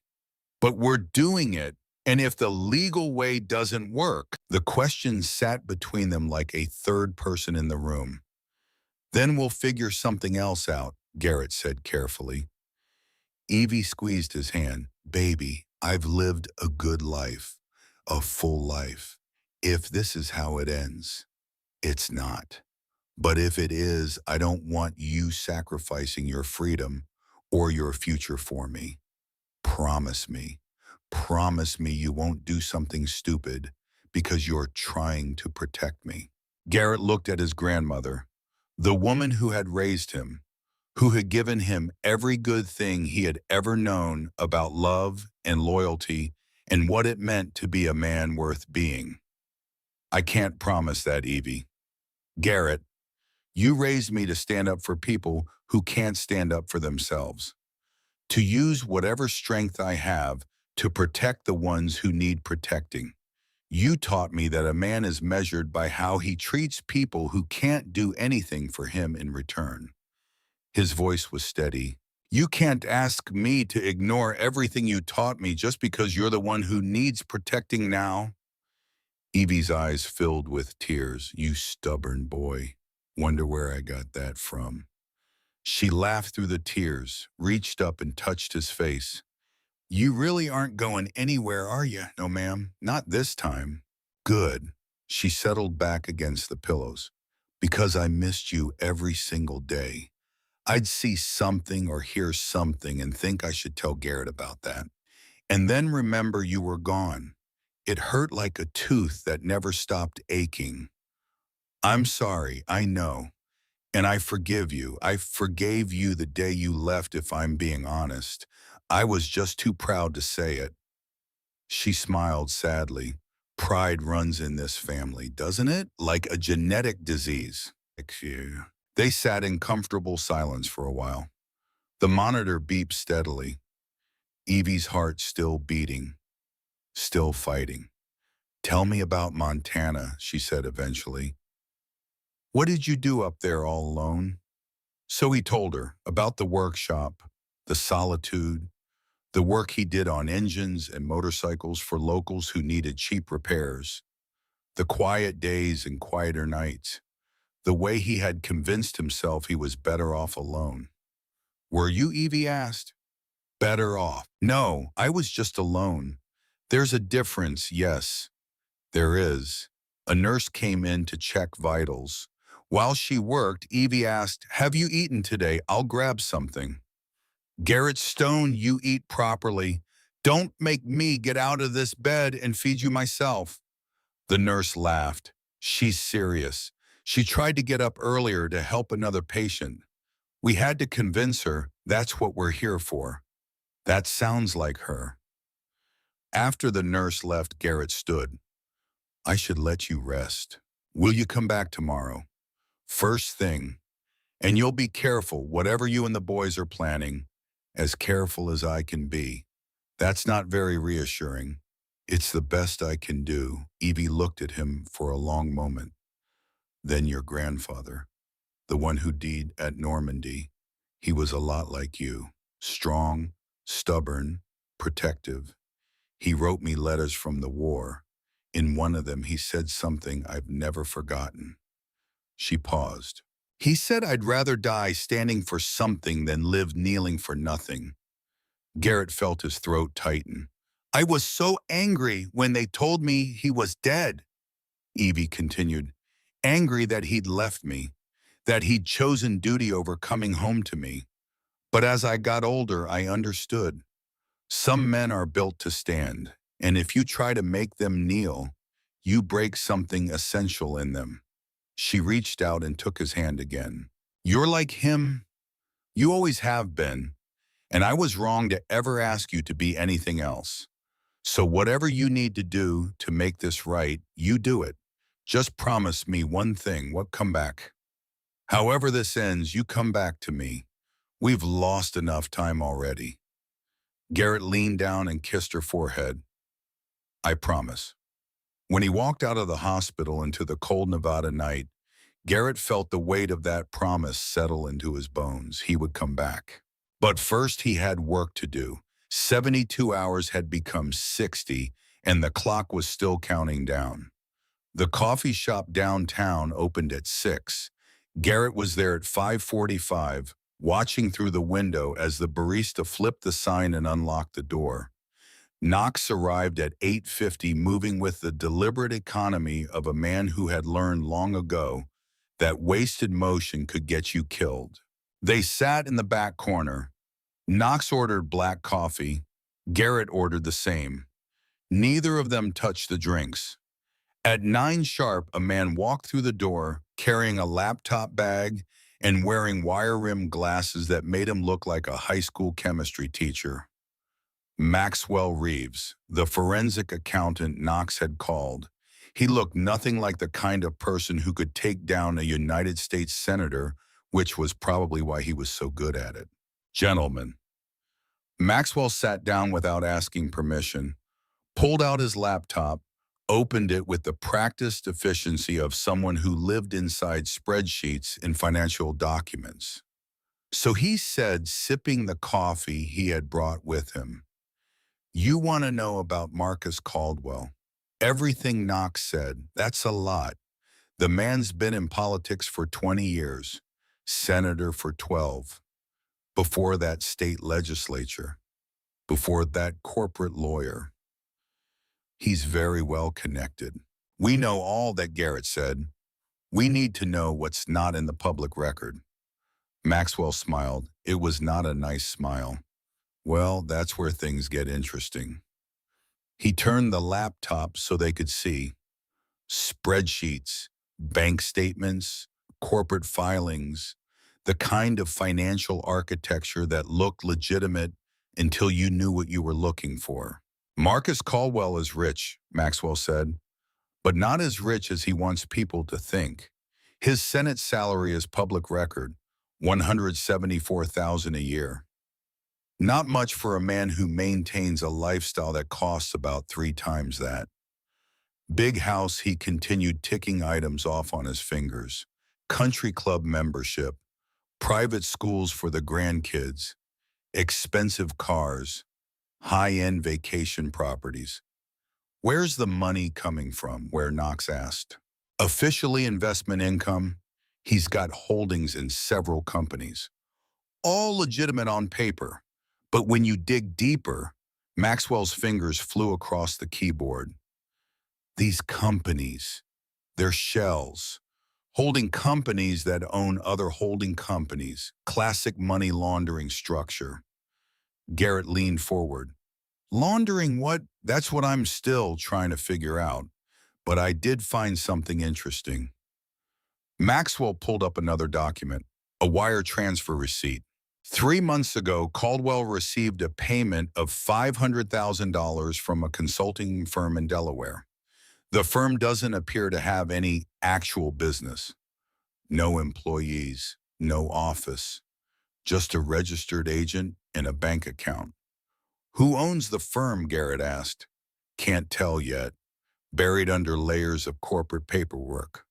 But we're doing it, and if the legal way doesn't work, the question sat between them like a third person in the room. Then we'll figure something else out, Garrett said carefully. Evie squeezed his hand. Baby, I've lived a good life, a full life. If this is how it ends, it's not. But if it is, I don't want you sacrificing your freedom or your future for me. Promise me. Promise me you won't do something stupid because you're trying to protect me. Garrett looked at his grandmother, the woman who had raised him, who had given him every good thing he had ever known about love and loyalty and what it meant to be a man worth being. I can't promise that, Evie. Garrett, you raised me to stand up for people who can't stand up for themselves, to use whatever strength I have to protect the ones who need protecting. You taught me that a man is measured by how he treats people who can't do anything for him in return. His voice was steady. You can't ask me to ignore everything you taught me just because you're the one who needs protecting now. Evie's eyes filled with tears. You stubborn boy. Wonder where I got that from. She laughed through the tears, reached up and touched his face. You really aren't going anywhere, are you? No, ma'am, not this time. Good. She settled back against the pillows. Because I missed you every single day. I'd see something or hear something and think I should tell Garrett about that. And then remember you were gone. It hurt like a tooth that never stopped aching. I'm sorry, I know. And I forgive you. I forgave you the day you left, if I'm being honest. I was just too proud to say it. She smiled sadly. Pride runs in this family, doesn't it? Like a genetic disease. They sat in comfortable silence for a while. The monitor beeped steadily. Evie's heart still beating, still fighting. Tell me about Montana, she said eventually. What did you do up there all alone? So he told her about the workshop, the solitude, the work he did on engines and motorcycles for locals who needed cheap repairs, the quiet days and quieter nights, the way he had convinced himself he was better off alone. Were you, Evie asked? Better off. No, I was just alone. There's a difference, yes. There is. A nurse came in to check vitals. While she worked, Evie asked, have you eaten today? I'll grab something. Garrett Stone, you eat properly. Don't make me get out of this bed and feed you myself. The nurse laughed. She's serious. She tried to get up earlier to help another patient. We had to convince her that's what we're here for. That sounds like her. After the nurse left, Garrett stood. I should let you rest. Will you come back tomorrow? First thing. And you'll be careful, whatever you and the boys are planning, as careful as I can be. That's not very reassuring. It's the best I can do. Evie looked at him for a long moment. Then your grandfather, the one who died at Normandy, he was a lot like you. Strong, stubborn, protective. He wrote me letters from the war. In one of them, he said something I've never forgotten. She paused. He said I'd rather die standing for something than live kneeling for nothing. Garrett felt his throat tighten. I was so angry when they told me he was dead, Evie continued. Angry that he'd left me, that he'd chosen duty over coming home to me. But as I got older, I understood. Some men are built to stand, and if you try to make them kneel, You break something essential in them. She reached out and took his hand again. You're like him. You always have been. And I was wrong to ever ask you to be anything else. So whatever you need to do to make this right, you do it. Just promise me one thing. What? Come back. However this ends, you come back to me. We've lost enough time already. Garrett leaned down and kissed her forehead. I promise. When he walked out of the hospital into the cold Nevada night, Garrett felt the weight of that promise settle into his bones. He would come back. But first he had work to do. 72 hours had become 60, and the clock was still counting down. The coffee shop downtown opened at 6. Garrett was there at 5:45, watching through the window as the barista flipped the sign and unlocked the door. Knox arrived at 8:50, moving with the deliberate economy of a man who had learned long ago that wasted motion could get you killed. They sat in the back corner. Knox ordered black coffee. Garrett ordered the same. Neither of them touched the drinks. At 9 sharp, a man walked through the door, carrying a laptop bag and wearing wire-rimmed glasses that made him look like a high school chemistry teacher. Maxwell Reeves, the forensic accountant Knox had called. He looked nothing like the kind of person who could take down a United States senator, which was probably why he was so good at it. Gentlemen. Maxwell sat down without asking permission, pulled out his laptop, opened it with the practiced efficiency of someone who lived inside spreadsheets and financial documents. So he said, sipping the coffee he had brought with him, "You want to know about Marcus Caldwell?" Everything Knox said, that's a lot. The man's been in politics for 20 years, senator for 12. Before that, state legislature. Before that, corporate lawyer. He's very well connected. We know all that, Garrett said. We need to know what's not in the public record. Maxwell smiled. It was not a nice smile. Well, that's where things get interesting. He turned the laptop so they could see. Spreadsheets, bank statements, corporate filings, the kind of financial architecture that looked legitimate until you knew what you were looking for. Marcus Caldwell is rich, Maxwell said, but not as rich as he wants people to think. His Senate salary is public record, $174,000 a year. Not much for a man who maintains a lifestyle that costs about 3 times that. Big house, he continued ticking items off on his fingers. Country club membership, private schools for the grandkids, expensive cars, high-end vacation properties. Where's the money coming from? Where Knox asked. Officially investment income, he's got holdings in several companies. All legitimate on paper. But when you dig deeper, Maxwell's fingers flew across the keyboard. These companies, they're shells. Holding companies that own other holding companies. Classic money laundering structure. Garrett leaned forward. Laundering what? That's what I'm still trying to figure out. But I did find something interesting. Maxwell pulled up another document, a wire transfer receipt. 3 months ago, Caldwell received a payment of $500,000 from a consulting firm in Delaware. The firm doesn't appear to have any actual business. No employees, no office, just a registered agent and a bank account. Who owns the firm? Garrett asked. Can't tell yet, buried under layers of corporate paperwork.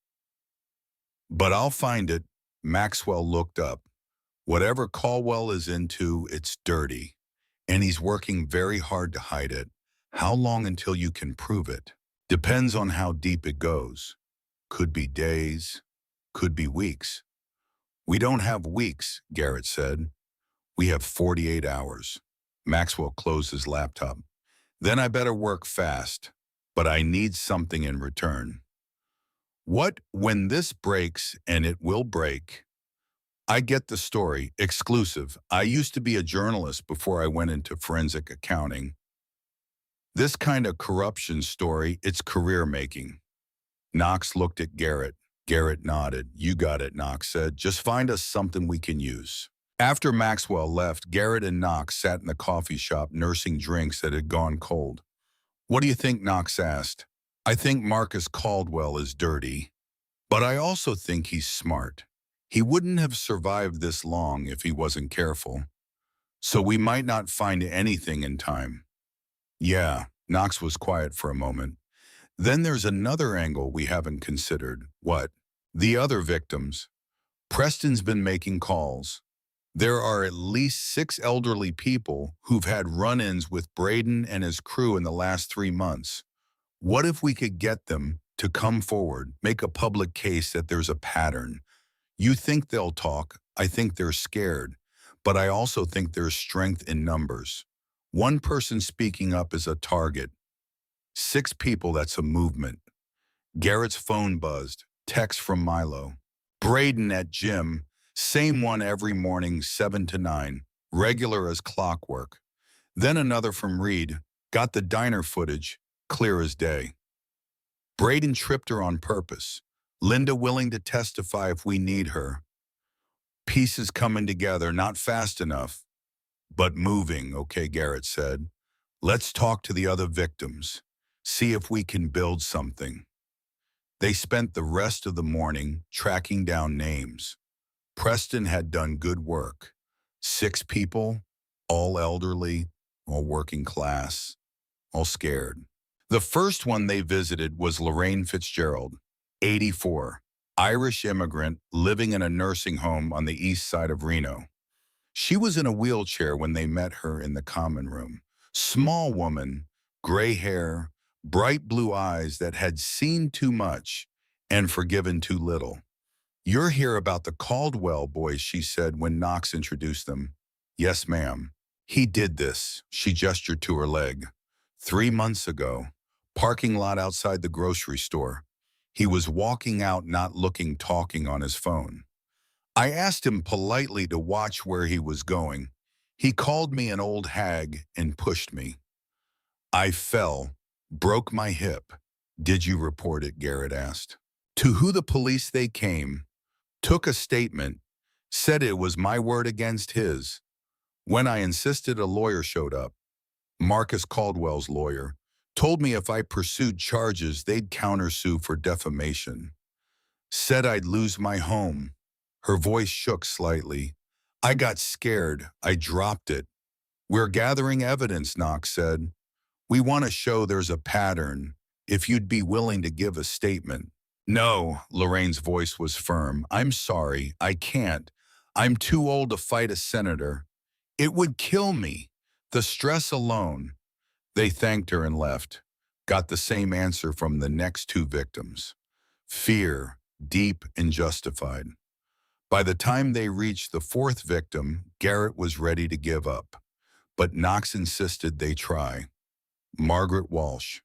But I'll find it. Maxwell looked up. Whatever Caldwell is into, it's dirty, and he's working very hard to hide it. How long until you can prove it? Depends on how deep it goes. Could be days, could be weeks. We don't have weeks, Garrett said. We have 48 hours. Maxwell closed his laptop. Then I better work fast, but I need something in return. What? When this breaks, and it will break. I get the story. Exclusive. I used to be a journalist before I went into forensic accounting. This kind of corruption story, it's career making. Knox looked at Garrett. Garrett nodded. You got it, Knox said. Just find us something we can use. After Maxwell left, Garrett and Knox sat in the coffee shop nursing drinks that had gone cold. What do you think, Knox asked. I think Marcus Caldwell is dirty, but I also think he's smart. He wouldn't have survived this long if he wasn't careful. So we might not find anything in time. Yeah, Knox was quiet for a moment. Then there's another angle we haven't considered. What? The other victims. Preston's been making calls. There are at least 6 elderly people who've had run-ins with Braden and his crew in the last 3 months. What if we could get them to come forward, make a public case that there's a pattern? You think they'll talk. I think they're scared. But I also think there's strength in numbers. One person speaking up is a target. 6 people, that's a movement. Garrett's phone buzzed. Text from Milo. Braden at gym. Same one every morning, 7 to 9. Regular as clockwork. Then another from Reed. Got the diner footage. Clear as day. Braden tripped her on purpose. Linda willing to testify if we need her. Pieces coming together, not fast enough, but moving, okay, Garrett said. Let's talk to the other victims. See if we can build something. They spent the rest of the morning tracking down names. Preston had done good work. 6 people, all elderly, all working class, all scared. The first one they visited was Lorraine Fitzgerald, 84, Irish immigrant living in a nursing home on the east side of Reno. She was in a wheelchair when they met her in the common room. Small woman, gray hair, bright blue eyes that had seen too much and forgiven too little. You're here about the Caldwell boys, she said when Knox introduced them. Yes, ma'am. He did this, she gestured to her leg. 3 months ago, parking lot outside the grocery store. He was walking out, not looking, talking on his phone. I asked him politely to watch where he was going. He called me an old hag and pushed me. I fell, broke my hip. Did you report it? Garrett asked. To who the police they came, took a statement, said it was my word against his. When I insisted, a lawyer showed up. Marcus Caldwell's lawyer told me if I pursued charges, they'd countersue for defamation. Said I'd lose my home. Her voice shook slightly. I got scared. I dropped it. We're gathering evidence, Knox said. We want to show there's a pattern, if you'd be willing to give a statement. No, Lorraine's voice was firm. I'm sorry, I can't. I'm too old to fight a senator. It would kill me. The stress alone. They thanked her and left. Got the same answer from the next 2 victims. Fear, deep and justified. By the time they reached the 4th victim, Garrett was ready to give up. But Knox insisted they try. Margaret Walsh,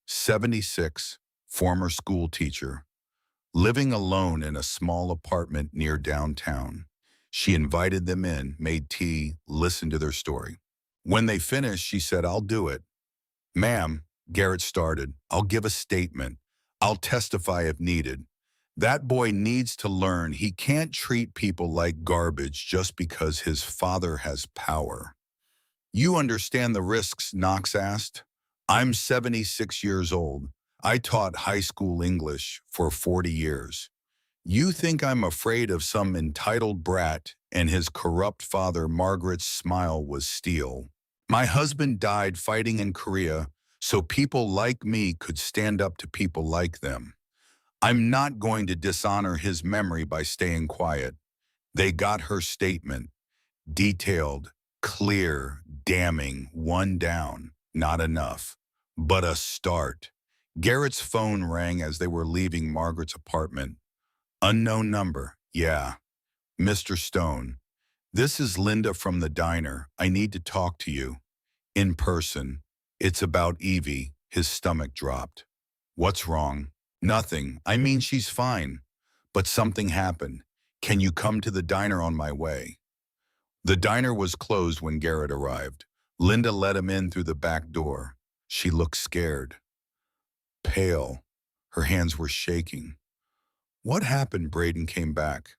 76, former school teacher, living alone in a small apartment near downtown. She invited them in, made tea, listened to their story. When they finished, she said, I'll do it. Ma'am, Garrett started, I'll give a statement. I'll testify if needed. That boy needs to learn he can't treat people like garbage just because his father has power. You understand the risks, Knox asked. I'm 76 years old. I taught high school English for 40 years. You think I'm afraid of some entitled brat and his corrupt father? Margaret's smile was steel. My husband died fighting in Korea so people like me could stand up to people like them. I'm not going to dishonor his memory by staying quiet. They got her statement. Detailed, clear, damning, 1 down. Not enough, but a start. Garrett's phone rang as they were leaving Margaret's apartment. Unknown number. Yeah. Mr. Stone. This is Linda from the diner. I need to talk to you. In person. It's about Evie. His stomach dropped. What's wrong? Nothing. I mean, she's fine. But something happened. Can you come to the diner on my way? The diner was closed when Garrett arrived. Linda let him in through the back door. She looked scared. Pale. Her hands were shaking. What happened? Braden came back.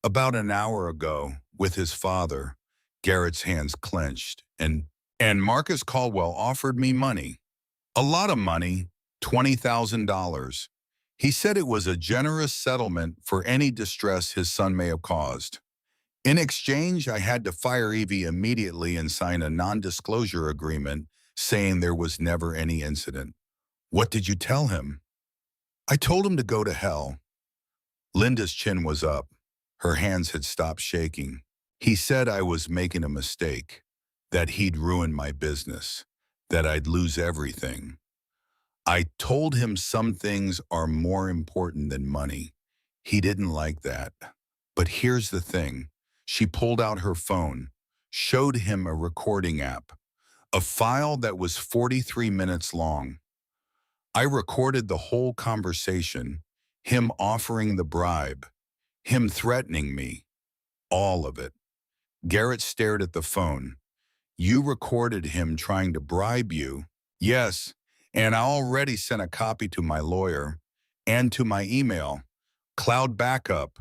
About an hour ago, with his father. Garrett's hands clenched, and Marcus Caldwell offered me money. A lot of money, $20,000. He said it was a generous settlement for any distress his son may have caused. In exchange, I had to fire Evie immediately and sign a non-disclosure agreement saying there was never any incident. What did you tell him? I told him to go to hell. Linda's chin was up. Her hands had stopped shaking. He said I was making a mistake, that he'd ruin my business, that I'd lose everything. I told him some things are more important than money. He didn't like that. But here's the thing. She pulled out her phone, showed him a recording app, a file that was 43 minutes long. I recorded the whole conversation, him offering the bribe, him threatening me, all of it. Garrett stared at the phone. You recorded him trying to bribe you? Yes, and I already sent a copy to my lawyer and to my email. Cloud backup,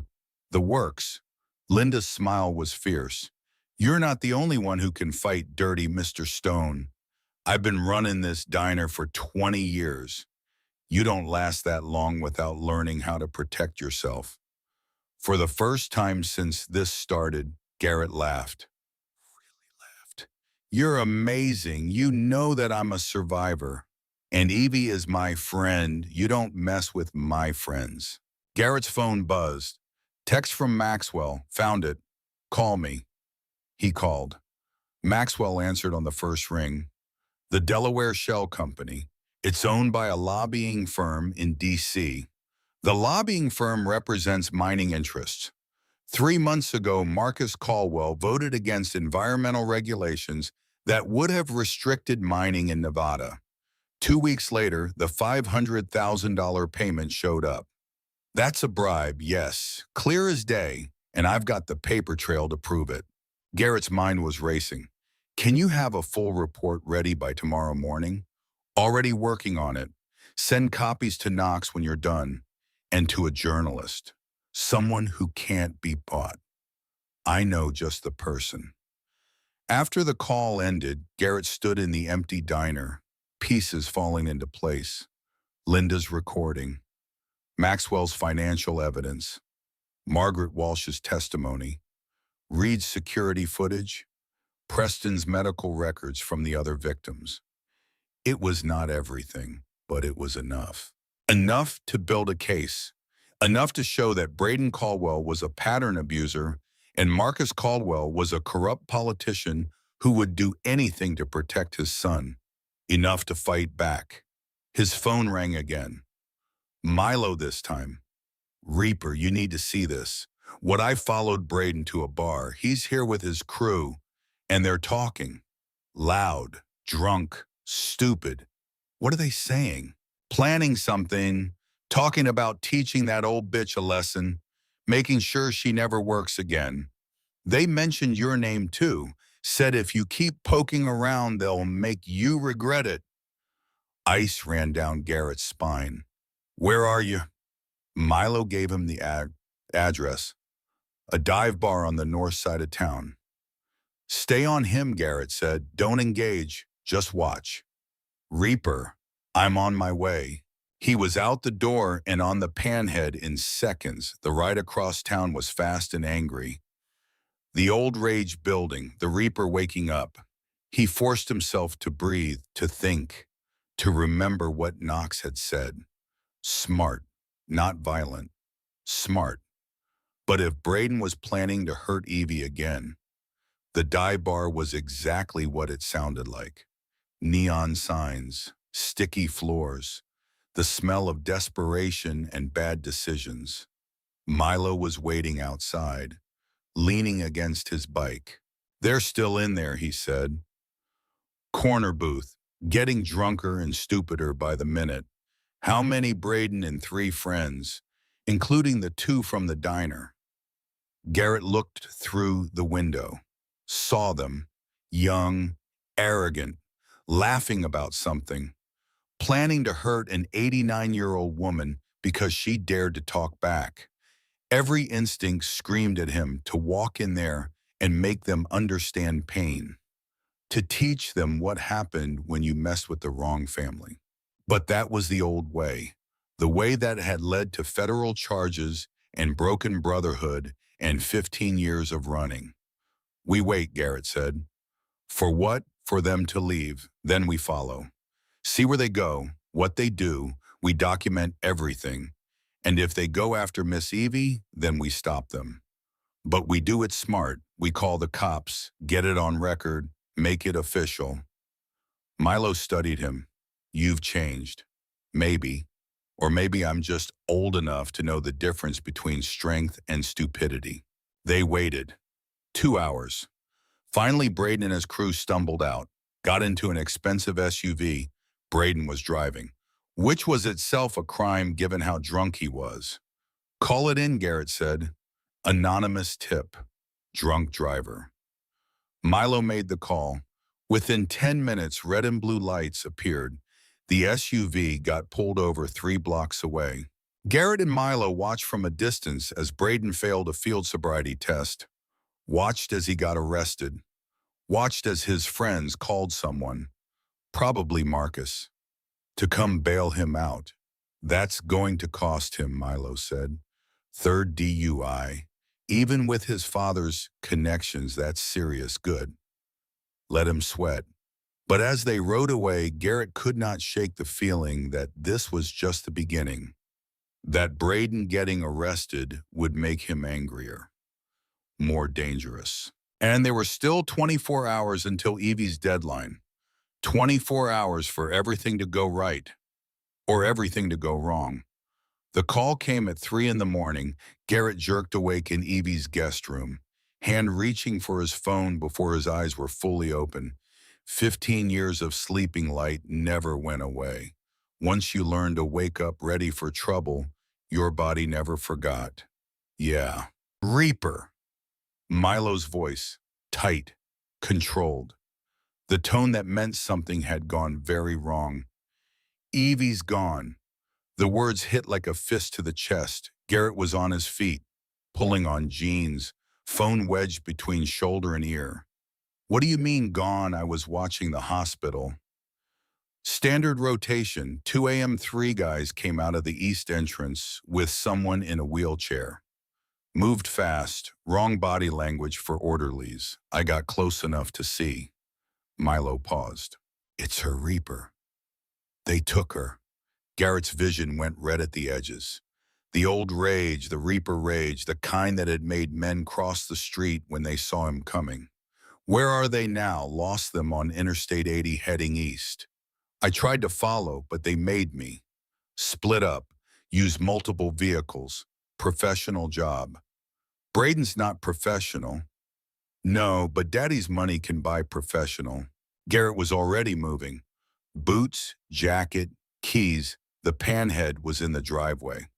the works. Linda's smile was fierce. You're not the only one who can fight dirty Mr. Stone. I've been running this diner for 20 years. You don't last that long without learning how to protect yourself. For the first time since this started, Garrett laughed. Really laughed. You're amazing. You know that I'm a survivor. And Evie is my friend. You don't mess with my friends. Garrett's phone buzzed. Text from Maxwell. Found it. Call me. He called. Maxwell answered on the first ring. The Delaware Shell Company. It's owned by a lobbying firm in D.C. The lobbying firm represents mining interests. 3 months ago, Marcus Caldwell voted against environmental regulations that would have restricted mining in Nevada. 2 weeks later, the $500,000 payment showed up. That's a bribe, yes, clear as day, and I've got the paper trail to prove it. Garrett's mind was racing. Can you have a full report ready by tomorrow morning? Already working on it. Send copies to Knox when you're done, and to a journalist, someone who can't be bought. I know just the person. After the call ended, Garrett stood in the empty diner, pieces falling into place. Linda's recording, Maxwell's financial evidence, Margaret Walsh's testimony, Reed's security footage, Preston's medical records from the other victims. It was not everything, but it was enough. Enough to build a case. Enough to show that Braden Caldwell was a pattern abuser and Marcus Caldwell was a corrupt politician who would do anything to protect his son. Enough to fight back. His phone rang again. Milo this time. Reaper, you need to see this. What I followed Braden to a bar. He's here with his crew, and they're talking. Loud, drunk, stupid. What are they saying? Planning something, talking about teaching that old bitch a lesson, making sure she never works again. They mentioned your name too, said if you keep poking around, they'll make you regret it. Ice ran down Garrett's spine. Where are you? Milo gave him the address, a dive bar on the north side of town. Stay on him, Garrett said. Don't engage, just watch. Reaper, I'm on my way. He was out the door and on the panhead in seconds. The ride across town was fast and angry. The old rage building, the Reaper waking up. He forced himself to breathe, to think, to remember what Knox had said. Smart, not violent. Smart. But if Braden was planning to hurt Evie again, the dive bar was exactly what it sounded like. Neon signs, sticky floors, the smell of desperation and bad decisions. Milo was waiting outside, leaning against his bike. They're still in there, he said. Corner booth, getting drunker and stupider by the minute. How many? Braden and 3 friends, including the 2 from the diner. Garrett looked through the window, saw them, young, arrogant, laughing about something, planning to hurt an 89-year-old woman because she dared to talk back. Every instinct screamed at him to walk in there and make them understand pain, to teach them what happened when you mess with the wrong family. But that was the old way, the way that had led to federal charges and broken brotherhood and 15 years of running. We wait, Garrett said. For what? For them to leave. Then we follow. See where they go, what they do. We document everything. And if they go after Miss Evie, then we stop them. But we do it smart. We call the cops, get it on record, make it official. Milo studied him. You've changed. Maybe. Or maybe I'm just old enough to know the difference between strength and stupidity. They waited. 2 hours. Finally, Braden and his crew stumbled out, got into an expensive SUV. Braden was driving, which was itself a crime given how drunk he was. Call it in, Garrett said. Anonymous tip. Drunk driver. Milo made the call. Within 10 minutes, red and blue lights appeared. The SUV got pulled over 3 blocks away. Garrett and Milo watched from a distance as Braden failed a field sobriety test, watched as he got arrested, watched as his friends called someone, probably Marcus, to come bail him out. That's going to cost him, Milo said. 3rd DUI. Even with his father's connections, that's serious good. Let him sweat. But as they rode away, Garrett could not shake the feeling that this was just the beginning, that Braden getting arrested would make him angrier, more dangerous. And there were still 24 hours until Evie's deadline. 24 hours for everything to go right, or everything to go wrong. The call came at 3 in the morning. Garrett jerked awake in Evie's guest room, hand reaching for his phone before his eyes were fully open. 15 years of sleeping light never went away. Once you learned to wake up ready for trouble, your body never forgot. Yeah. Reaper. Milo's voice, tight, controlled. The tone that meant something had gone very wrong. Evie's gone. The words hit like a fist to the chest. Garrett was on his feet, pulling on jeans, phone wedged between shoulder and ear. What do you mean gone? I was watching the hospital. Standard rotation, 2 a.m. 3 guys came out of the east entrance with someone in a wheelchair. Moved fast, wrong body language for orderlies. I got close enough to see. Milo paused. It's her Reaper. They took her. Garrett's vision went red at the edges. The old rage, the Reaper rage, the kind that had made men cross the street when they saw him coming. Where are they now? Lost them on Interstate 80 heading east. I tried to follow, but they made me. Split up, used multiple vehicles. Professional job. Braden's not professional. No, but Daddy's money can buy professional. Garrett was already moving. Boots, jacket, keys. The panhead was in the driveway.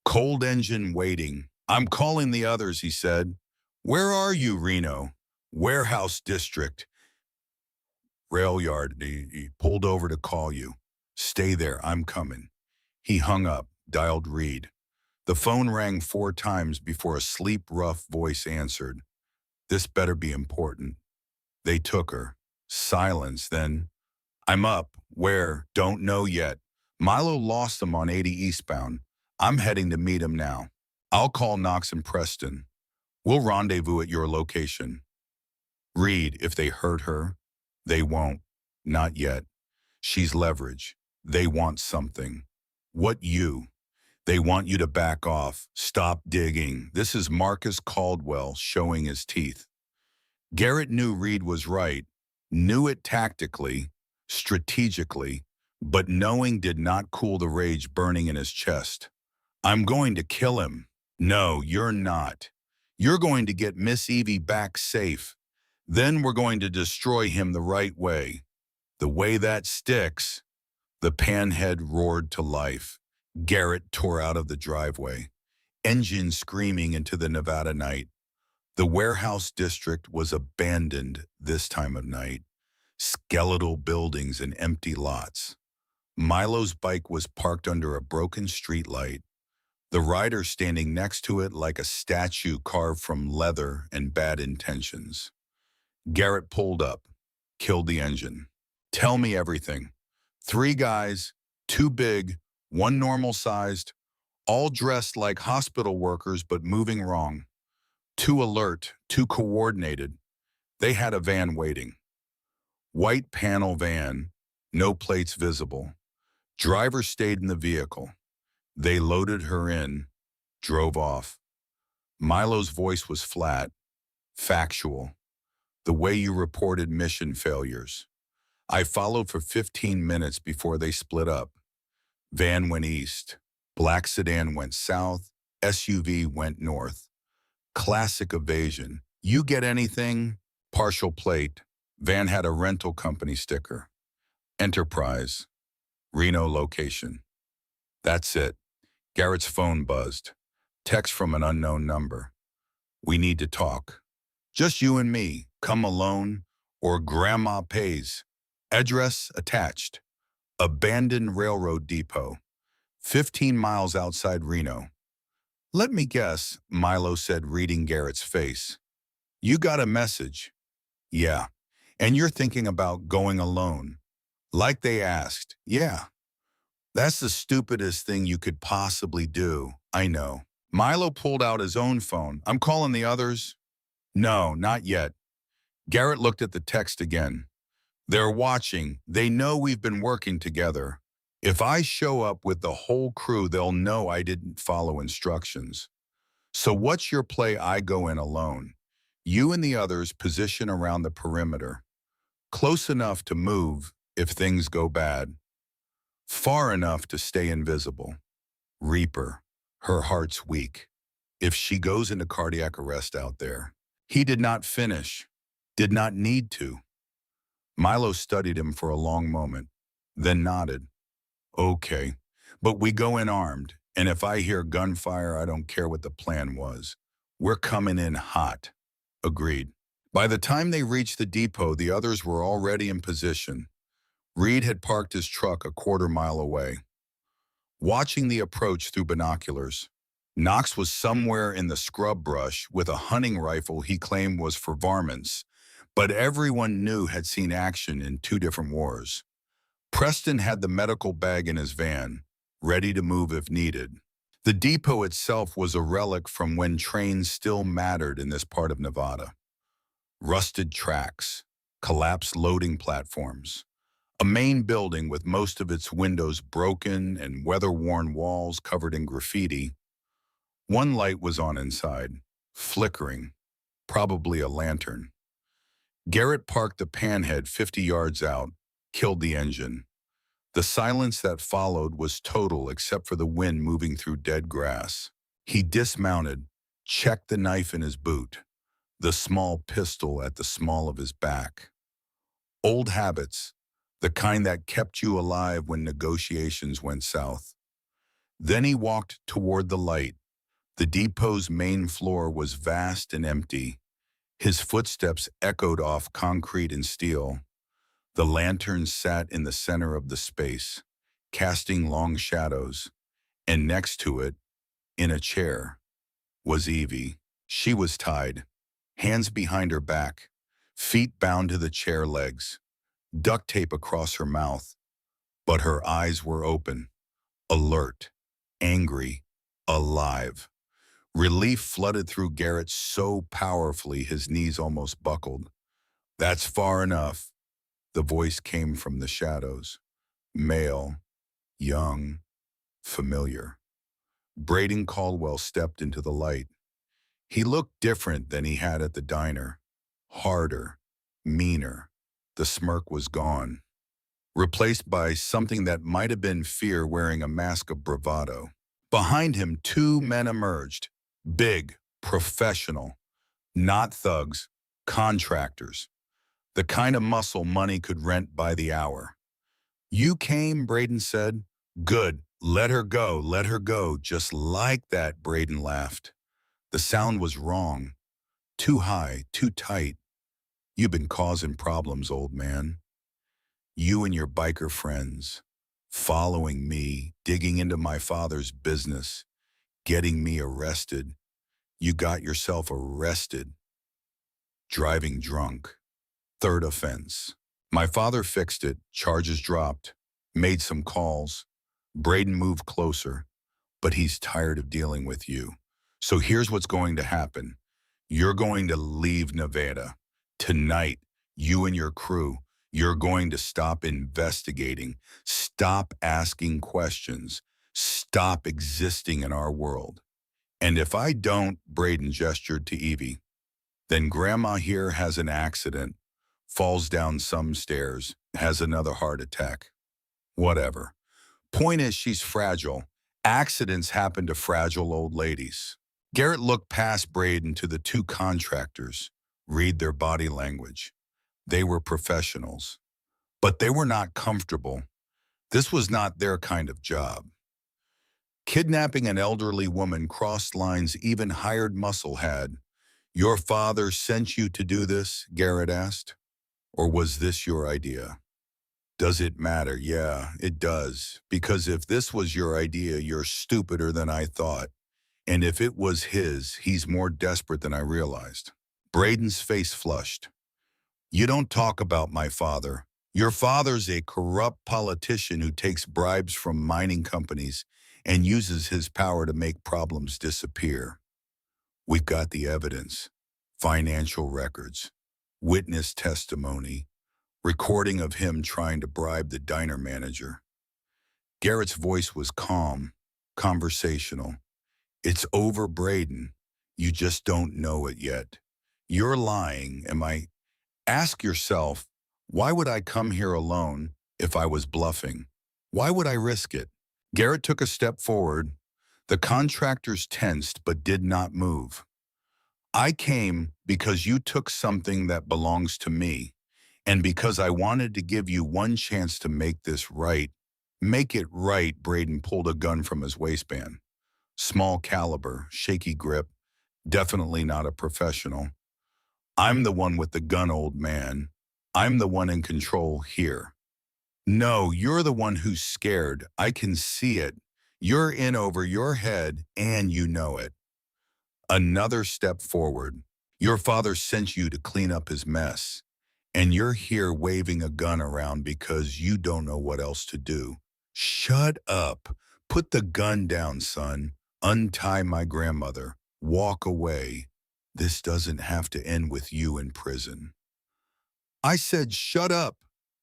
Cold engine waiting. I'm calling the others, he said. Where are you, Reno? Warehouse district. Rail yard. He pulled over to call you. Stay there, I'm coming. He hung up, dialed Reed. The phone rang 4 times before a sleep-rough voice answered. This better be important. They took her. Silence, then. I'm up. Where? Don't know yet. Milo lost them on 80 eastbound. I'm heading to meet him now. I'll call Knox and Preston. We'll rendezvous at your location. Reed, if they hurt her, they won't. Not yet. She's leverage. They want something. What you? They want you to back off. Stop digging. This is Marcus Caldwell showing his teeth. Garrett knew Reed was right. Knew it tactically, strategically, but knowing did not cool the rage burning in his chest. I'm going to kill him. No, you're not. You're going to get Miss Evie back safe. Then we're going to destroy him the right way. The way that sticks. The panhead roared to life. Garrett tore out of the driveway, engine screaming into the Nevada night. The warehouse district was abandoned this time of night. Skeletal buildings and empty lots. Milo's bike was parked under a broken streetlight, the rider standing next to it like a statue carved from leather and bad intentions. Garrett pulled up, killed the engine. Tell me everything. Three guys, two big, one normal-sized, all dressed like hospital workers but moving wrong. Too alert, too coordinated. They had a van waiting. White panel van, no plates visible. Driver stayed in the vehicle. They loaded her in, drove off. Milo's voice was flat, factual, the way you reported mission failures. I followed for 15 minutes before they split up. Van went east. Black sedan went south. SUV went north. Classic evasion. You get anything? Partial plate. Van had a rental company sticker. Enterprise. Reno location. That's it. Garrett's phone buzzed. Text from an unknown number. We need to talk. Just you and me. Come alone or grandma pays. Address attached. Abandoned railroad depot. 15 miles outside Reno. Let me guess, Milo said, reading Garrett's face. You got a message. Yeah. And you're thinking about going alone. Like they asked. Yeah. That's the stupidest thing you could possibly do. I know. Milo pulled out his own phone. I'm calling the others. No, not yet. Garrett looked at the text again. They're watching. They know we've been working together. If I show up with the whole crew, they'll know I didn't follow instructions. So what's your play? I go in alone. You and the others position around the perimeter. Close enough to move if things go bad. Far enough to stay invisible. Reaper. Her heart's weak. If she goes into cardiac arrest out there. He did not finish. Did not need to. Milo studied him for a long moment, then nodded. Okay, but we go in armed, and if I hear gunfire, I don't care what the plan was. We're coming in hot. Agreed. By the time they reached the depot, the others were already in position. Reed had parked his truck a quarter-mile away. Watching the approach through binoculars, Knox was somewhere in the scrub brush with a hunting rifle he claimed was for varmints, but everyone knew had seen action in two different wars. Preston had the medical bag in his van, ready to move if needed. The depot itself was a relic from when trains still mattered in this part of Nevada. Rusted tracks, collapsed loading platforms, a main building with most of its windows broken and weather-worn walls covered in graffiti. One light was on inside, flickering, probably a lantern. Garrett parked the panhead 50 yards out, killed the engine. The silence that followed was total except for the wind moving through dead grass. He dismounted, checked the knife in his boot, the small pistol at the small of his back. Old habits, the kind that kept you alive when negotiations went south. Then he walked toward the light. The depot's main floor was vast and empty. His footsteps echoed off concrete and steel. The lantern sat in the center of the space, casting long shadows, and next to it, in a chair, was Evie. She was tied, hands behind her back, feet bound to the chair legs, duct tape across her mouth, but her eyes were open, alert, angry, alive. Relief flooded through Garrett so powerfully his knees almost buckled. That's far enough. The voice came from the shadows. Male, young, familiar. Braden Caldwell stepped into the light. He looked different than he had at the diner. Harder, meaner. The smirk was gone, replaced by something that might have been fear wearing a mask of bravado. Behind him, two men emerged. Big, professional, not thugs, contractors. The kind of muscle money could rent by the hour. You came, Braden said. Good. Let her go, just like that, Braden laughed. The sound was wrong. Too high, too tight. You've been causing problems, old man. You and your biker friends. following me, digging into my father's business, getting me arrested. You got yourself arrested, driving drunk. Third offense. My father fixed it, charges dropped, made some calls. Braden moved closer, but he's tired of dealing with you. So here's what's going to happen. You're going to leave Nevada. Tonight, you and your crew, you're going to stop investigating, stop asking questions, stop existing in our world. And if I don't, Braden gestured to Evie, then Grandma here has an accident, falls down some stairs, has another heart attack. Whatever. Point is, she's fragile. Accidents happen to fragile old ladies. Garrett looked past Braden to the two contractors, read their body language. They were professionals, but they were not comfortable. This was not their kind of job. Kidnapping an elderly woman crossed lines even hired muscle had. Your father sent you to do this? Garrett asked. Or was this your idea? Does it matter? Yeah, it does. Because if this was your idea, you're stupider than I thought. And if it was his, he's more desperate than I realized. Braden's face flushed. You don't talk about my father. Your father's a corrupt politician who takes bribes from mining companies and uses his power to make problems disappear. We've got the evidence, financial records, witness testimony, recording of him trying to bribe the diner manager. Garrett's voice was calm, conversational. It's over, Braden. You just don't know it yet. You're lying, am I? Ask yourself, why would I come here alone if I was bluffing? Why would I risk it? Garrett took a step forward. The contractors tensed but did not move. I came because you took something that belongs to me, and because I wanted to give you one chance to make this right. Make it right, Braden pulled a gun from his waistband. Small caliber, shaky grip, definitely not a professional. I'm the one with the gun, old man. I'm the one in control here. No, you're the one who's scared. I can see it. You're in over your head, and you know it. Another step forward. Your father sent you to clean up his mess, and you're here waving a gun around because you don't know what else to do. Shut up. Put the gun down, son. Untie my grandmother. Walk away. This doesn't have to end with you in prison. I said, shut up.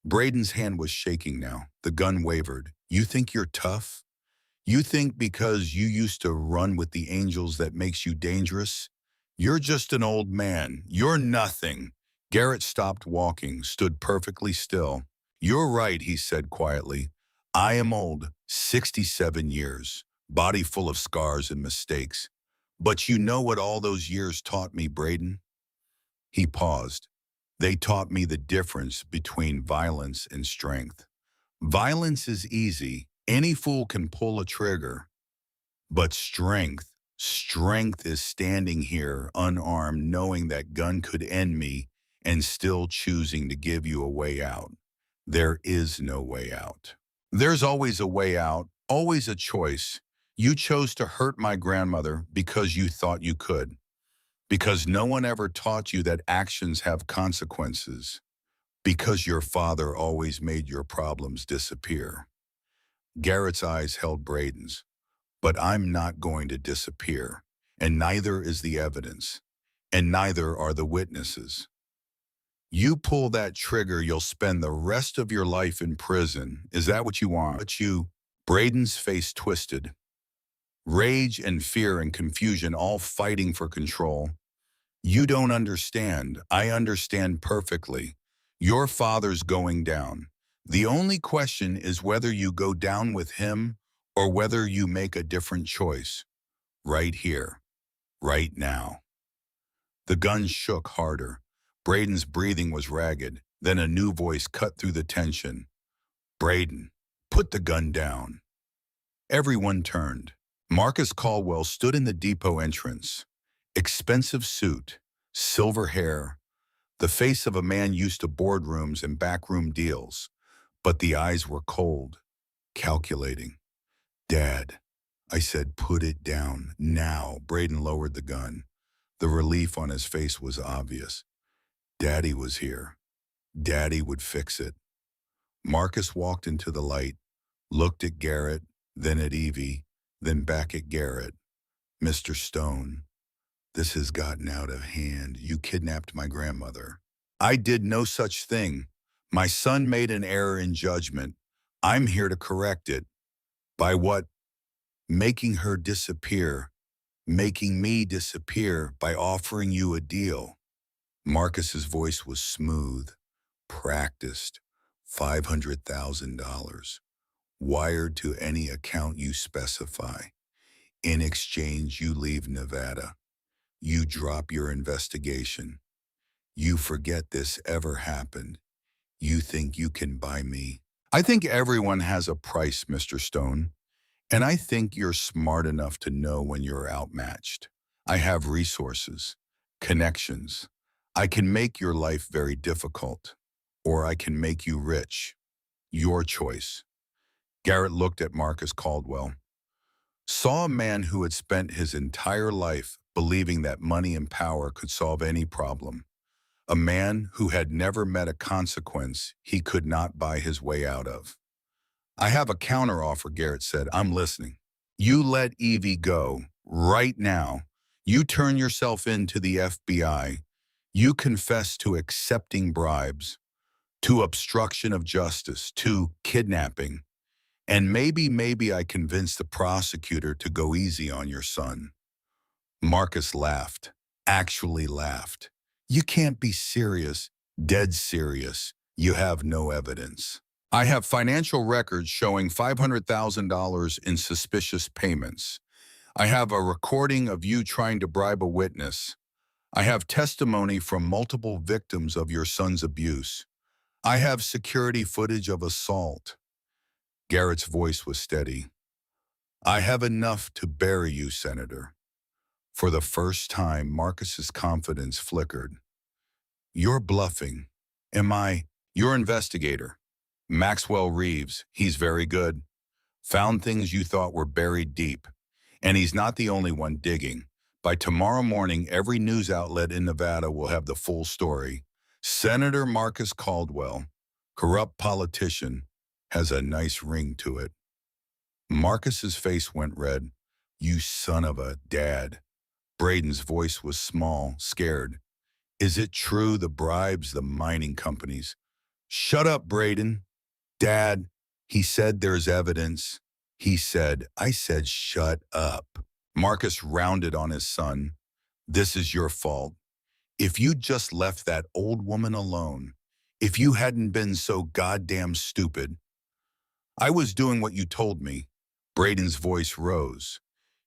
Braden's hand was shaking now. The gun wavered. You think you're tough? You think because you used to run with the angels that makes you dangerous? You're just an old man. You're nothing. Garrett stopped walking, stood perfectly still. You're right, he said quietly. I am old, 67 years, body full of scars and mistakes. But you know what all those years taught me, Braden? He paused. They taught me the difference between violence and strength. Violence is easy. Any fool can pull a trigger. But strength is standing here unarmed, knowing that gun could end me and still choosing to give you a way out. There is no way out. There's always a way out, always a choice. You chose to hurt my grandmother because you thought you could, because no one ever taught you that actions have consequences, because your father always made your problems disappear. Garrett's eyes held Braden's. But I'm not going to disappear, and neither is the evidence, and neither are the witnesses. You pull that trigger, you'll spend the rest of your life in prison. Is that what you want? Braden's face twisted. Rage and fear and confusion all fighting for control. You don't understand. I understand perfectly. Your father's going down. The only question is whether you go down with him or whether you make a different choice. Right here. Right now. The gun shook harder. Braden's breathing was ragged. Then a new voice cut through the tension. Braden, put the gun down. Everyone turned. Marcus Caldwell stood in the depot entrance. Expensive suit, silver hair, the face of a man used to boardrooms and backroom deals. But the eyes were cold. calculating. Dad, I said, put it down, now. Braden lowered the gun. The relief on his face was obvious. Daddy was here. Daddy would fix it. Marcus walked into the light, looked at Garrett, then at Evie, then back at Garrett. Mr. Stone, this has gotten out of hand. You kidnapped my grandmother. I did no such thing. My son made an error in judgment. I'm here to correct it. By what? Making her disappear. Making me disappear by offering you a deal. Marcus's voice was smooth, practiced. $500,000. Wired to any account you specify. In exchange, you leave Nevada. You drop your investigation. You forget this ever happened. You think you can buy me. I think everyone has a price, Mr. Stone. And I think you're smart enough to know when you're outmatched. I have resources, connections. I can make your life very difficult, or I can make you rich. Your choice. Garrett looked at Marcus Caldwell, saw a man who had spent his entire life believing that money and power could solve any problem. A man who had never met a consequence he could not buy his way out of. I have a counteroffer, Garrett said. I'm listening. You let Evie go right now. You turn yourself in to the FBI. You confess to accepting bribes, to obstruction of justice, to kidnapping. And maybe I convince the prosecutor to go easy on your son. Marcus laughed, actually laughed. You can't be serious, dead serious. You have no evidence. I have financial records showing $500,000 in suspicious payments. I have a recording of you trying to bribe a witness. I have testimony from multiple victims of your son's abuse. I have security footage of assault. Garrett's voice was steady. I have enough to bury you, Senator. For the first time, Marcus's confidence flickered. You're bluffing. Am I? Your investigator. Maxwell Reeves, he's very good. Found things you thought were buried deep. And he's not the only one digging. By tomorrow morning, every news outlet in Nevada will have the full story. Senator Marcus Caldwell, corrupt politician, has a nice ring to it. Marcus's face went red. You son of a dad. Braden's voice was small, scared. Is it true the bribes the mining companies? Shut up, Braden. Dad, he said there's evidence. I said shut up. Marcus rounded on his son. This is your fault. If you just left that old woman alone, if you hadn't been so goddamn stupid. I was doing what you told me. Braden's voice rose.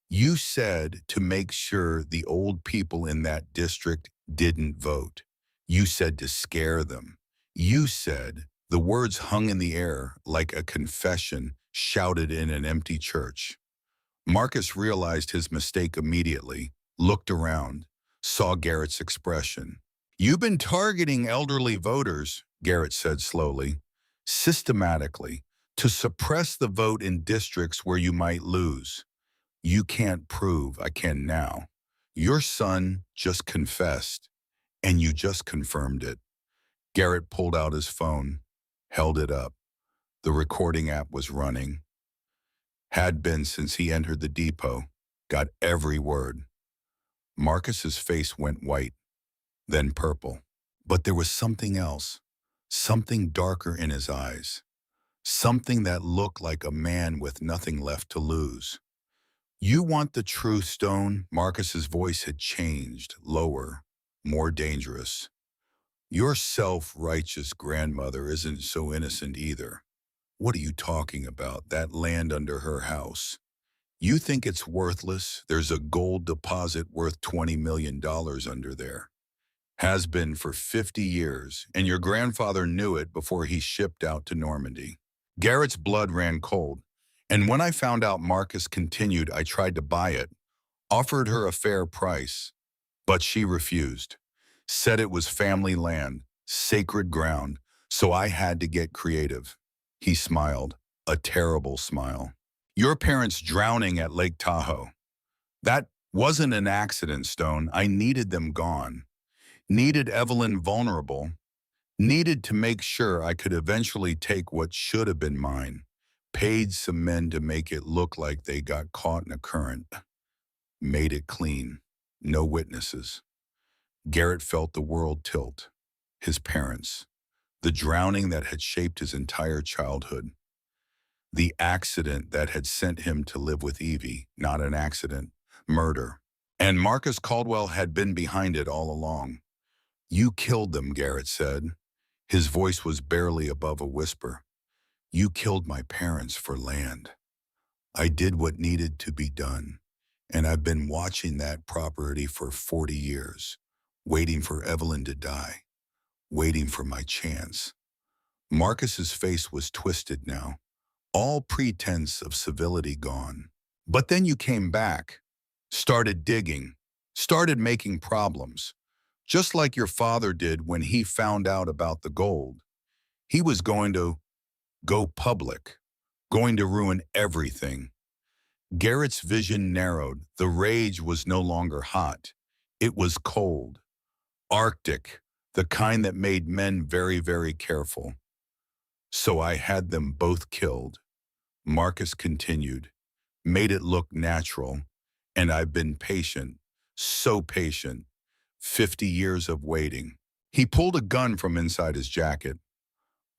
You said to make sure the old people in that district didn't vote. You said to scare them. You said, the words hung in the air like a confession shouted in an empty church. Marcus realized his mistake immediately, looked around, saw Garrett's expression. You've been targeting elderly voters, Garrett said slowly, systematically, to suppress the vote in districts where you might lose. You can't prove I can now. Your son just confessed, and you just confirmed it. Garrett pulled out his phone, held it up. The recording app was running. Had been since he entered the depot. Got every word. Marcus's face went white, then purple. But there was something else, something darker in his eyes, something that looked like a man with nothing left to lose. You want the truth, Stone? Marcus's voice had changed, lower, more dangerous. Your self-righteous grandmother isn't so innocent either. What are you talking about? That land under her house. You think it's worthless? There's a gold deposit worth $20 million under there. Has been for 50 years, and your grandfather knew it before he shipped out to Normandy. Garrett's blood ran cold, and when I found out Marcus continued, I tried to buy it, offered her a fair price, but she refused. Said it was family land, sacred ground, so I had to get creative. He smiled. A terrible smile. Your parents drowning at Lake Tahoe. That wasn't an accident, Stone. I needed them gone. Needed Evelyn vulnerable. Needed to make sure I could eventually take what should have been mine. Paid some men to make it look like they got caught in a current. Made it clean. No witnesses. Garrett felt the world tilt. His parents. The drowning that had shaped his entire childhood. The accident that had sent him to live with Evie. Not an accident. Murder. And Marcus Caldwell had been behind it all along. You killed them, Garrett said. His voice was barely above a whisper. You killed my parents for land. I did what needed to be done, and I've been watching that property for 40 years, waiting for Evelyn to die, waiting for my chance. Marcus's face was twisted now, all pretense of civility gone. But then you came back, started digging, started making problems, just like your father did when he found out about the gold. He was going to go public, going to ruin everything. Garrett's vision narrowed. The rage was no longer hot. It was cold, Arctic, the kind that made men very, very careful. So I had them both killed. Marcus continued, made it look natural, and I've been patient, so patient. 50 years of waiting. He pulled a gun from inside his jacket.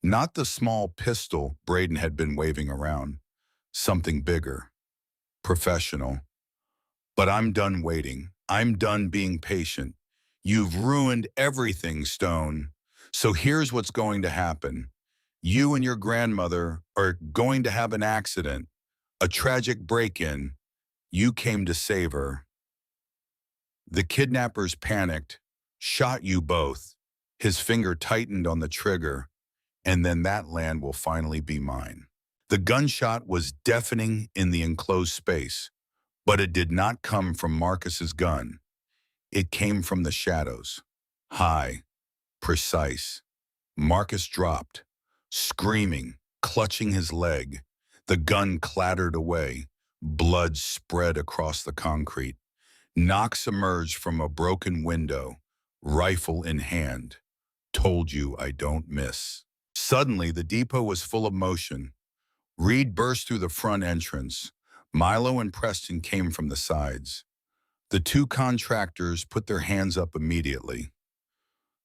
Not the small pistol Braden had been waving around. Something bigger. Professional. But I'm done waiting. I'm done being patient. You've ruined everything, Stone. So here's what's going to happen. You and your grandmother are going to have an accident. A tragic break-in. You came to save her. The kidnappers panicked, shot you both. His finger tightened on the trigger, and then that land will finally be mine. The gunshot was deafening in the enclosed space, but it did not come from Marcus's gun. It came from the shadows. High, precise. Marcus dropped, screaming, clutching his leg. The gun clattered away. Blood spread across the concrete. Knox emerged from a broken window, rifle in hand. Told you I don't miss. Suddenly, the depot was full of motion. Reed burst through the front entrance. Milo and Preston came from the sides. The two contractors put their hands up immediately.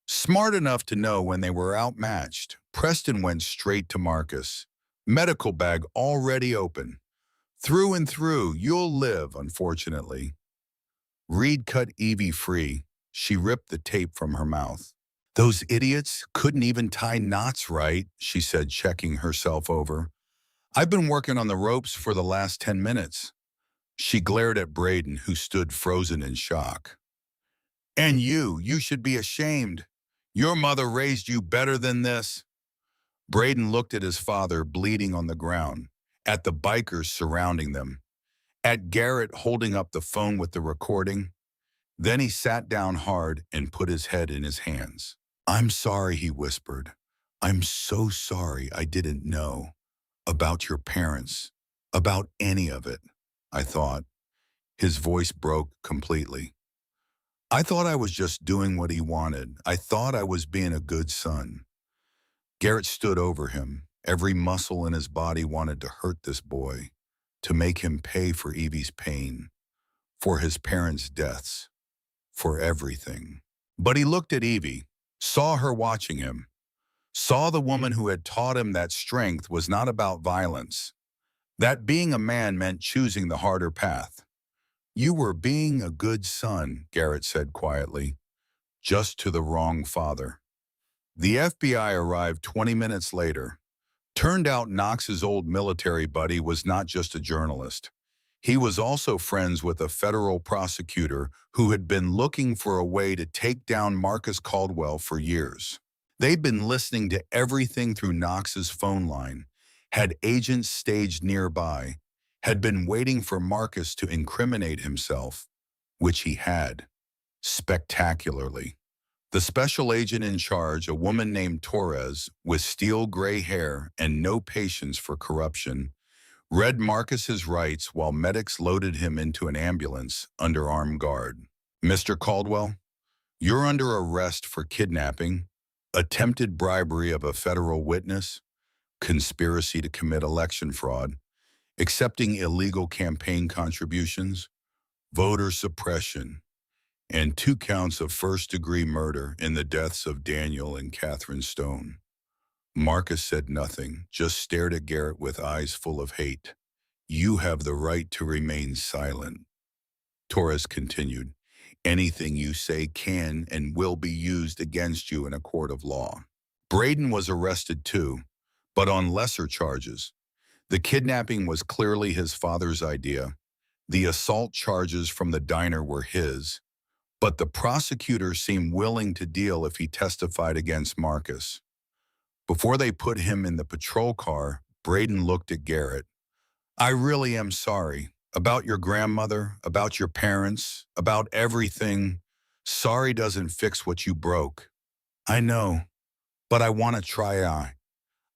Smart enough to know when they were outmatched, Preston went straight to Marcus. Medical bag already open. Through and through, you'll live, unfortunately. Reed cut Evie free. She ripped the tape from her mouth. Those idiots couldn't even tie knots right, she said, checking herself over. I've been working on the ropes for the last 10 minutes. She glared at Braden, who stood frozen in shock. And you should be ashamed. Your mother raised you better than this. Braden looked at his father bleeding on the ground, at the bikers surrounding them, at Garrett holding up the phone with the recording. Then he sat down hard and put his head in his hands. I'm sorry, he whispered. I'm so sorry I didn't know about your parents, about any of it, I thought. His voice broke completely. I thought I was just doing what he wanted. I thought I was being a good son. Garrett stood over him. Every muscle in his body wanted to hurt this boy, to make him pay for Evie's pain, for his parents' deaths, for everything. But he looked at Evie, saw her watching him, saw the woman who had taught him that strength was not about violence, that being a man meant choosing the harder path. You were being a good son, Garrett said quietly, just to the wrong father. The FBI arrived 20 minutes later. Turned out Knox's old military buddy was not just a journalist. He was also friends with a federal prosecutor who had been looking for a way to take down Marcus Caldwell for years. They'd been listening to everything through Knox's phone line, had agents staged nearby, had been waiting for Marcus to incriminate himself, which he had, spectacularly. The special agent in charge, a woman named Torres, with steel gray hair and no patience for corruption, read Marcus's rights while medics loaded him into an ambulance under armed guard. Mr. Caldwell, you're under arrest for kidnapping, attempted bribery of a federal witness, conspiracy to commit election fraud, accepting illegal campaign contributions, voter suppression, and 2 counts of first-degree murder in the deaths of Daniel and Catherine Stone. Marcus said nothing, just stared at Garrett with eyes full of hate. You have the right to remain silent. Torres continued. Anything you say can and will be used against you in a court of law. Braden was arrested too, but on lesser charges. The kidnapping was clearly his father's idea. The assault charges from the diner were his, but the prosecutor seemed willing to deal if he testified against Marcus. Before they put him in the patrol car, Braden looked at Garrett. I really am sorry. About your grandmother, about your parents, about everything. Sorry doesn't fix what you broke. I know, but I want to try.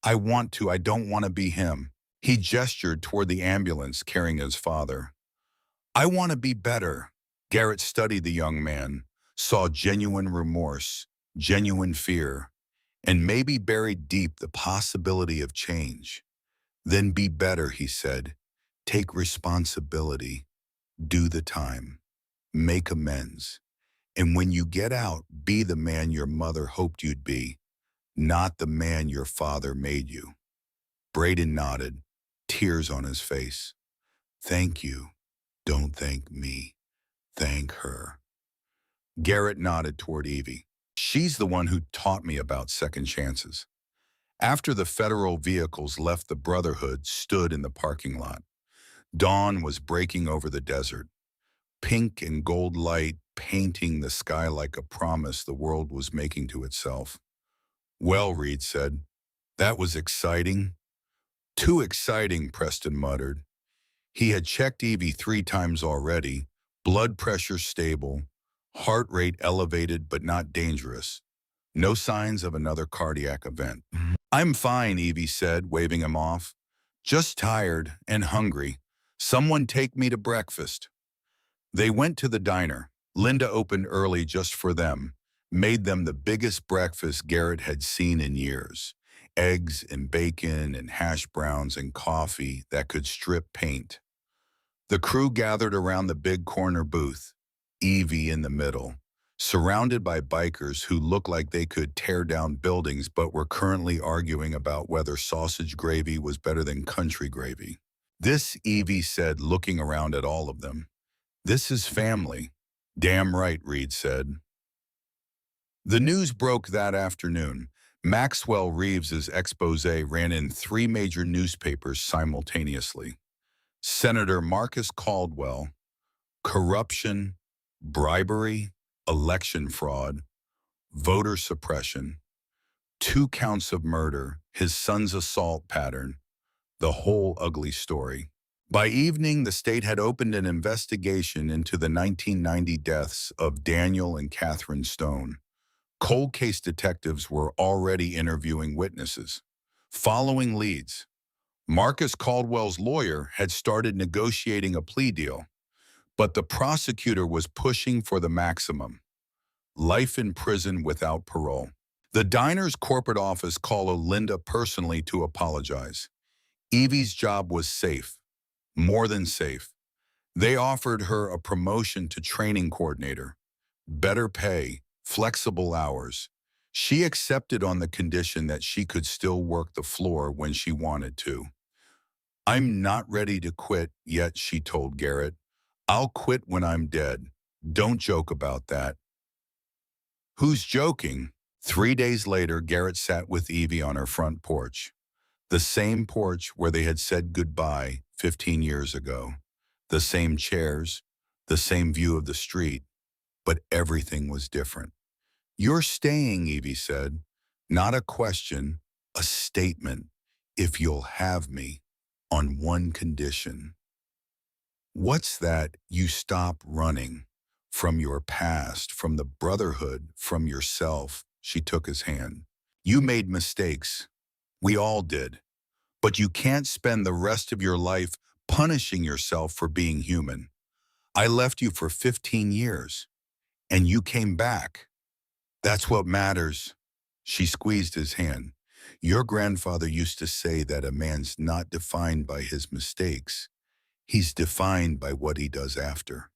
I want to. I don't want to be him. He gestured toward the ambulance carrying his father. I want to be better. Garrett studied the young man, saw genuine remorse, genuine fear, and maybe buried deep the possibility of change. Then be better, he said. Take responsibility. Do the time. Make amends. And when you get out, be the man your mother hoped you'd be, not the man your father made you. Braden nodded, tears on his face. Thank you. Don't thank me. Thank her. Garrett nodded toward Evie. She's the one who taught me about second chances. After the federal vehicles left, the Brotherhood stood in the parking lot. Dawn was breaking over the desert, pink and gold light painting the sky like a promise the world was making to itself. Well, Reed said, that was exciting. Too exciting, Preston muttered. He had checked Evie 3 times already, blood pressure stable, heart rate elevated but not dangerous. No signs of another cardiac event. I'm fine, Evie said, waving him off. Just tired and hungry. Someone take me to breakfast. They went to the diner. Linda opened early just for them, made them the biggest breakfast Garrett had seen in years. Eggs and bacon and hash browns and coffee that could strip paint. The crew gathered around the big corner booth, Evie in the middle, surrounded by bikers who looked like they could tear down buildings but were currently arguing about whether sausage gravy was better than country gravy. This, Evie said, looking around at all of them. This is family. Damn right, Reed said. The news broke that afternoon. Maxwell Reeves's expose ran in 3 major newspapers simultaneously. Senator Marcus Caldwell, corruption, bribery, election fraud, voter suppression, 2 counts of murder, his son's assault pattern, the whole ugly story. By evening, the state had opened an investigation into the 1990 deaths of Daniel and Catherine Stone. Cold case detectives were already interviewing witnesses, following leads. Marcus Caldwell's lawyer had started negotiating a plea deal, but the prosecutor was pushing for the maximum: life in prison without parole. The diner's corporate office called Linda personally to apologize. Evie's job was safe, more than safe. They offered her a promotion to training coordinator, better pay, flexible hours. She accepted on the condition that she could still work the floor when she wanted to. I'm not ready to quit yet, she told Garrett. I'll quit when I'm dead. Don't joke about that. Who's joking? 3 days later, Garrett sat with Evie on her front porch. The same porch where they had said goodbye 15 years ago. The same chairs, the same view of the street, but everything was different. You're staying, Evie said. Not a question, a statement. If you'll have me, on one condition. What's that? You stop running. from your past, from the Brotherhood, from yourself. She took his hand. You made mistakes. We all did. But you can't spend the rest of your life punishing yourself for being human. I left you for 15 years, and you came back. That's what matters. She squeezed his hand. Your grandfather used to say that a man's not defined by his mistakes. He's defined by what he does after.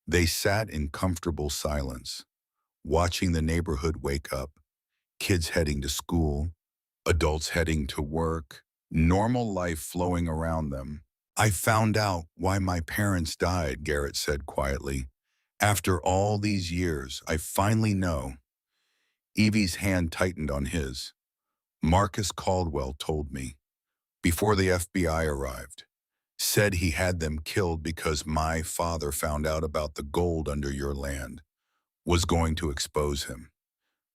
They sat in comfortable silence, watching the neighborhood wake up, kids heading to school, adults heading to work, normal life flowing around them. I found out why my parents died, Garrett said quietly. After all these years, I finally know. Evie's hand tightened on his. Marcus Caldwell told me, before the FBI arrived, said he had them killed because my father found out about the gold under your land, was going to expose him.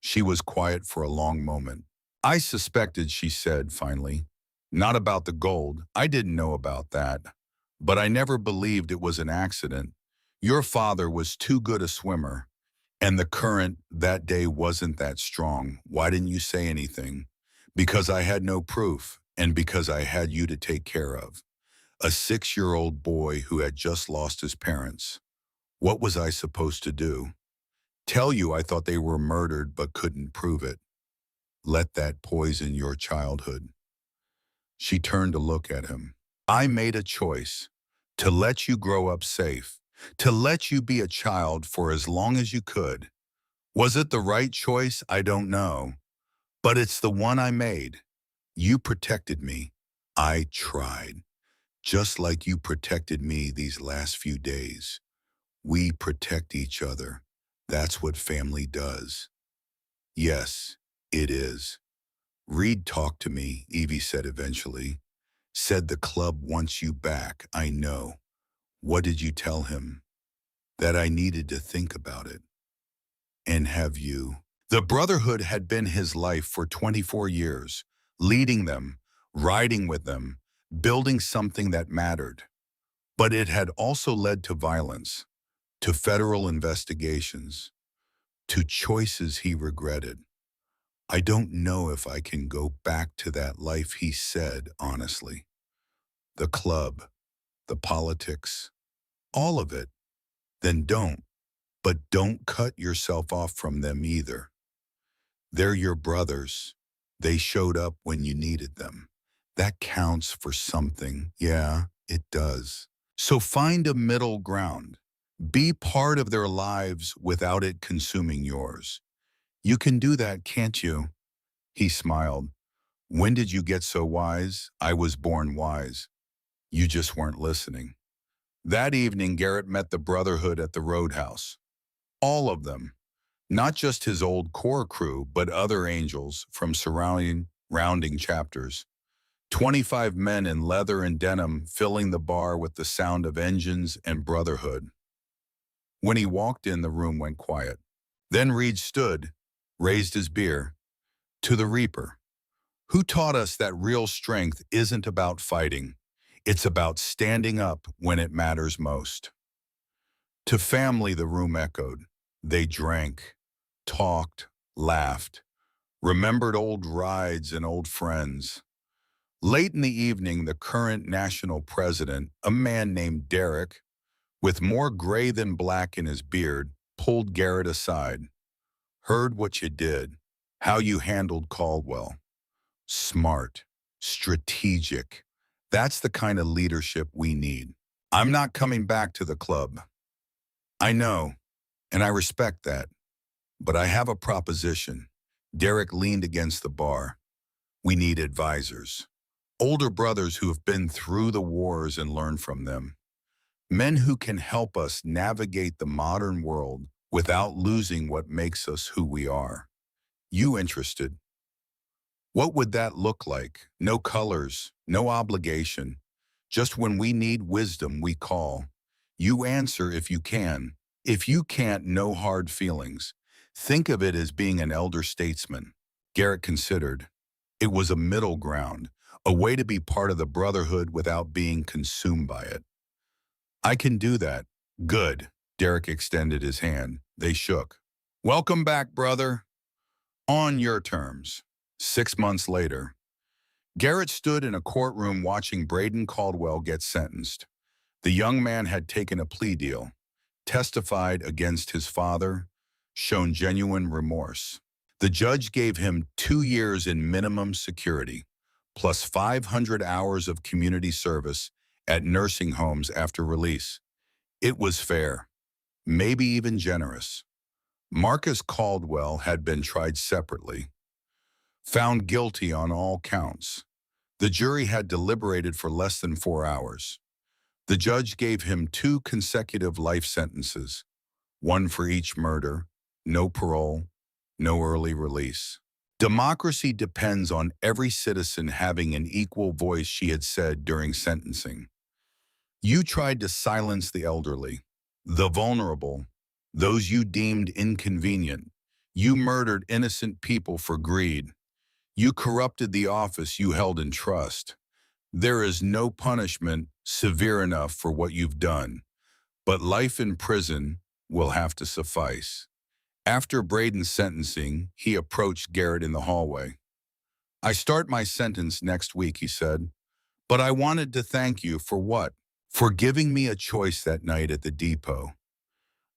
She was quiet for a long moment. I suspected, she said finally. Not about the gold. I didn't know about that. But I never believed it was an accident. Your father was too good a swimmer, and the current that day wasn't that strong. Why didn't you say anything? Because I had no proof, and because I had you to take care of. A 6-year-old boy who had just lost his parents. What was I supposed to do? Tell you I thought they were murdered but couldn't prove it. Let that poison your childhood. She turned to look at him. I made a choice to let you grow up safe, to let you be a child for as long as you could. Was it the right choice? I don't know. But it's the one I made. You protected me. I tried. Just like you protected me these last few days. We protect each other. That's what family does. Yes, it is. Reed talked to me, Evie said eventually. Said the club wants you back, I know. What did you tell him? That I needed to think about it. And have you? The Brotherhood had been his life for 24 years, leading them, riding with them, building something that mattered. But it had also led to violence, to federal investigations, to choices he regretted. I don't know if I can go back to that life, he said, honestly. The club, the politics, all of it. Then don't. But don't cut yourself off from them either. They're your brothers. They showed up when you needed them. That counts for something. Yeah, it does. So find a middle ground. Be part of their lives without it consuming yours. You can do that, can't you? He smiled. When did you get so wise? I was born wise. You just weren't listening. That evening, Garrett met the Brotherhood at the Roadhouse. All of them. Not just his old core crew, but other angels from rounding chapters. 25 men in leather and denim filling the bar with the sound of engines and Brotherhood. When he walked in, the room went quiet. Then Reed stood, raised his beer. To the Reaper, who taught us that real strength isn't about fighting. It's about standing up when it matters most. To family, the room echoed. They drank, talked, laughed, remembered old rides and old friends. Late in the evening, the current national president, a man named Derek, with more gray than black in his beard, pulled Garrett aside. Heard what you did, how you handled Caldwell. Smart, strategic. That's the kind of leadership we need. I'm not coming back to the club. I know, and I respect that. But I have a proposition. Derek leaned against the bar. We need advisors. Older brothers who have been through the wars and learned from them. Men who can help us navigate the modern world without losing what makes us who we are. You interested? What would that look like? No colors, no obligation. Just when we need wisdom, we call. You answer if you can. If you can't, no hard feelings. Think of it as being an elder statesman. Garrett considered. It was a middle ground, a way to be part of the Brotherhood without being consumed by it. I can do that. Good. Derek extended his hand. They shook. Welcome back, brother. On your terms. 6 months later, Garrett stood in a courtroom watching Braden Caldwell get sentenced. The young man had taken a plea deal, testified against his father, shown genuine remorse. The judge gave him 2 years in minimum security, plus 500 hours of community service at nursing homes after release. It was fair, maybe even generous. Marcus Caldwell had been tried separately, found guilty on all counts. The jury had deliberated for less than 4 hours. The judge gave him 2 consecutive life sentences, one for each murder, no parole, no early release. Democracy depends on every citizen having an equal voice, she had said during sentencing. You tried to silence the elderly, the vulnerable, those you deemed inconvenient. You murdered innocent people for greed. You corrupted the office you held in trust. There is no punishment severe enough for what you've done, but life in prison will have to suffice. After Braden's sentencing, he approached Garrett in the hallway. I start my sentence next week, he said, but I wanted to thank you for what? For giving me a choice that night at the depot.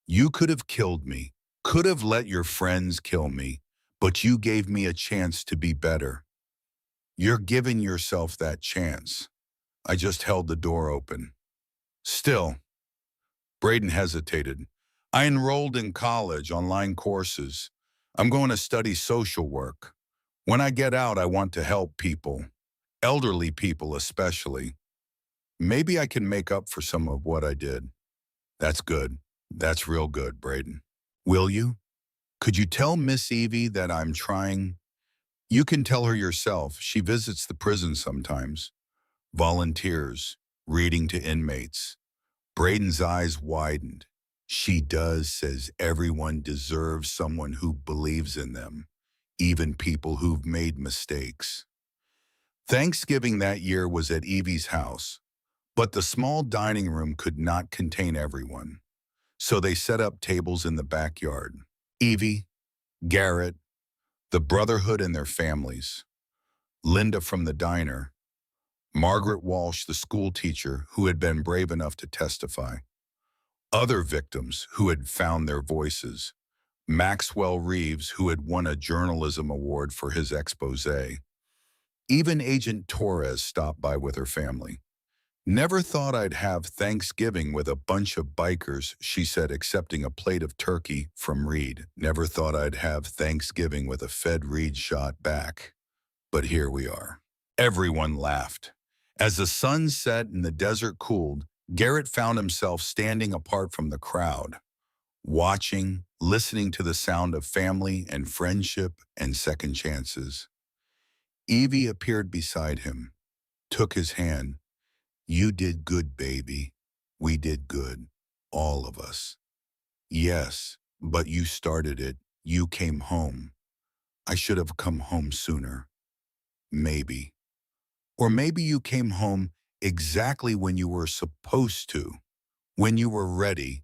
You could have killed me, could have let your friends kill me, but you gave me a chance to be better. You're giving yourself that chance. I just held the door open. Still, Braden hesitated. I enrolled in college, online courses. I'm going to study social work. When I get out, I want to help people, elderly people especially. Maybe I can make up for some of what I did. That's good. That's real good, Braden. Will you? Could you tell Miss Evie that I'm trying? You can tell her yourself. She visits the prison sometimes. Volunteers, reading to inmates. Braden's eyes widened. She does, says everyone deserves someone who believes in them, even people who've made mistakes. Thanksgiving that year was at Evie's house, but the small dining room could not contain everyone. So they set up tables in the backyard. Evie, Garrett, the Brotherhood and their families, Linda from the diner, Margaret Walsh, the school teacher who had been brave enough to testify, other victims who had found their voices, Maxwell Reeves, who had won a journalism award for his expose. Even Agent Torres stopped by with her family. Never thought I'd have Thanksgiving with a bunch of bikers, she said, accepting a plate of turkey from Reed. Never thought I'd have Thanksgiving with a fed Reed shot back. But here we are. Everyone laughed. As the sun set and the desert cooled, Garrett found himself standing apart from the crowd, watching, listening to the sound of family and friendship and second chances. Evie appeared beside him, took his hand. You did good, baby. We did good. All of us. Yes, but you started it. You came home. I should have come home sooner. Maybe. Or maybe you came home exactly when you were supposed to, when you were ready,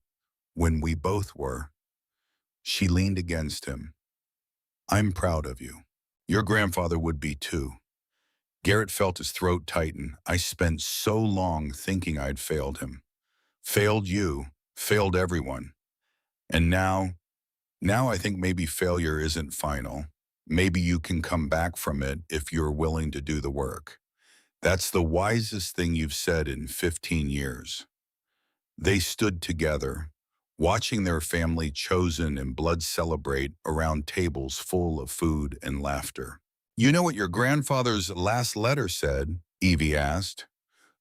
when we both were. She leaned against him. I'm proud of you. Your grandfather would be too. Garrett felt his throat tighten. I spent so long thinking I'd failed him. Failed you, failed everyone. And now I think maybe failure isn't final. Maybe you can come back from it if you're willing to do the work. That's the wisest thing you've said in 15 years. They stood together, watching their family chosen and blood celebrate around tables full of food and laughter. You know what your grandfather's last letter said? Evie asked.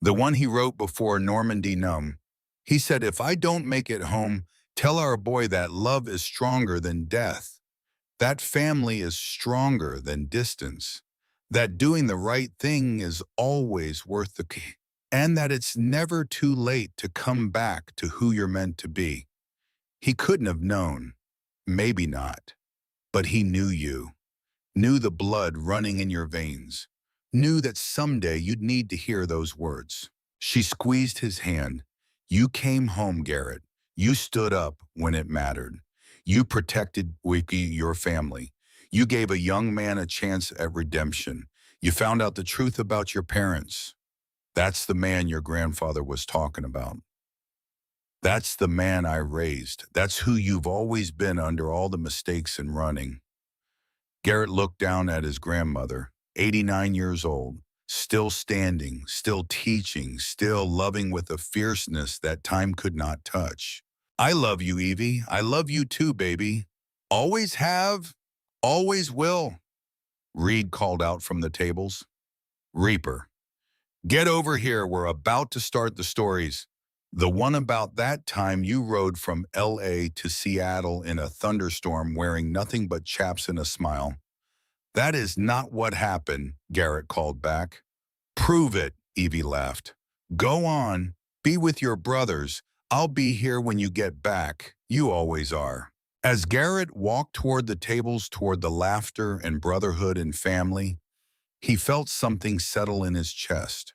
The one he wrote before Normandy Numb. He said, if I don't make it home, tell our boy that love is stronger than death. That family is stronger than distance. That doing the right thing is always worth the key. And that it's never too late to come back to who you're meant to be. He couldn't have known. Maybe not. But he knew you. Knew the blood running in your veins. Knew that someday you'd need to hear those words. She squeezed his hand. You came home, Garrett. You stood up when it mattered. You protected Wiki, your family. You gave a young man a chance at redemption. You found out the truth about your parents. That's the man your grandfather was talking about. That's the man I raised. That's who you've always been under all the mistakes and running. Garrett looked down at his grandmother, 89 years old, still standing, still teaching, still loving with a fierceness that time could not touch. I love you, Evie. I love you too, baby. Always have, always will. Reed called out from the tables. Reaper, get over here. We're about to start the stories. The one about that time you rode from L.A. to Seattle in a thunderstorm wearing nothing but chaps and a smile. That is not what happened, Garrett called back. Prove it, Evie laughed. Go on, be with your brothers. I'll be here when you get back. You always are. As Garrett walked toward the tables, toward the laughter and brotherhood and family, he felt something settle in his chest.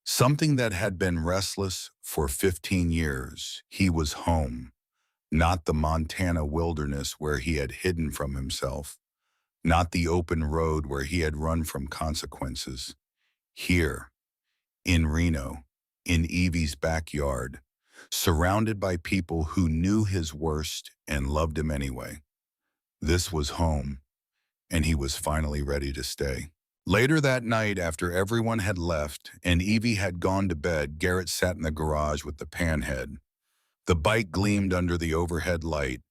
Something that had been restless for 15 years. He was home, not the Montana wilderness where he had hidden from himself, not the open road where he had run from consequences. Here, in Reno, in Evie's backyard, surrounded by people who knew his worst and loved him anyway. This was home, and he was finally ready to stay. Later that night, after everyone had left and Evie had gone to bed, Garrett sat in the garage with the panhead. The bike gleamed under the overhead light.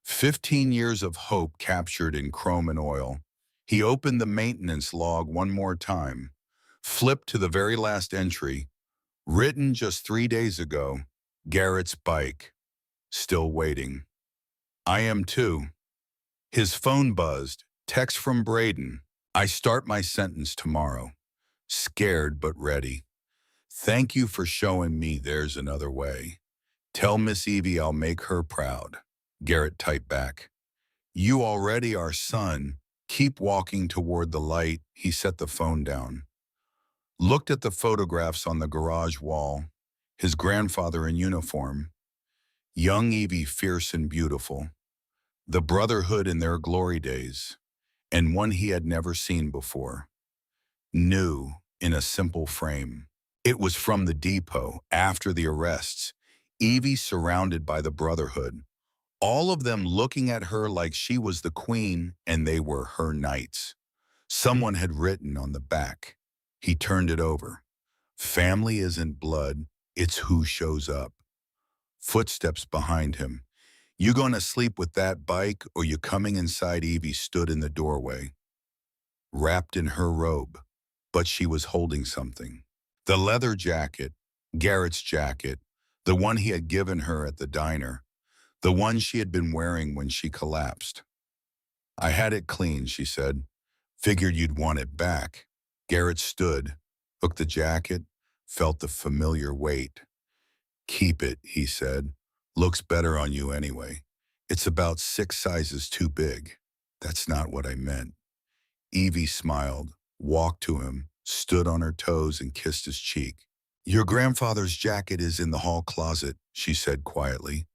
15 years of hope captured in chrome and oil. He opened the maintenance log one more time, flipped to the very last entry, written just 3 days ago, Garrett's bike, still waiting. I am too. His phone buzzed, text from Braden. I start my sentence tomorrow. Scared but ready. Thank you for showing me there's another way. Tell Miss Evie I'll make her proud. Garrett typed back. You already are, son. Keep walking toward the light. He set the phone down. Looked at the photographs on the garage wall. His grandfather in uniform. Young Evie, fierce and beautiful. The Brotherhood in their glory days. And one he had never seen before. New, in a simple frame. It was from the depot, after the arrests. Evie surrounded by the Brotherhood. All of them looking at her like she was the queen and they were her knights. Someone had written on the back. He turned it over. Family isn't blood, it's who shows up. Footsteps behind him. You gonna sleep with that bike or you coming inside? Evie stood in the doorway, wrapped in her robe, but she was holding something. The leather jacket, Garrett's jacket, the one he had given her at the diner, the one she had been wearing when she collapsed. I had it cleaned, she said. Figured you'd want it back. Garrett stood, took the jacket, felt the familiar weight. Keep it, he said. Looks better on you anyway. It's about 6 sizes too big. That's not what I meant. Evie smiled, walked to him, stood on her toes and kissed his cheek. Your grandfather's jacket is in the hall closet, she said quietly.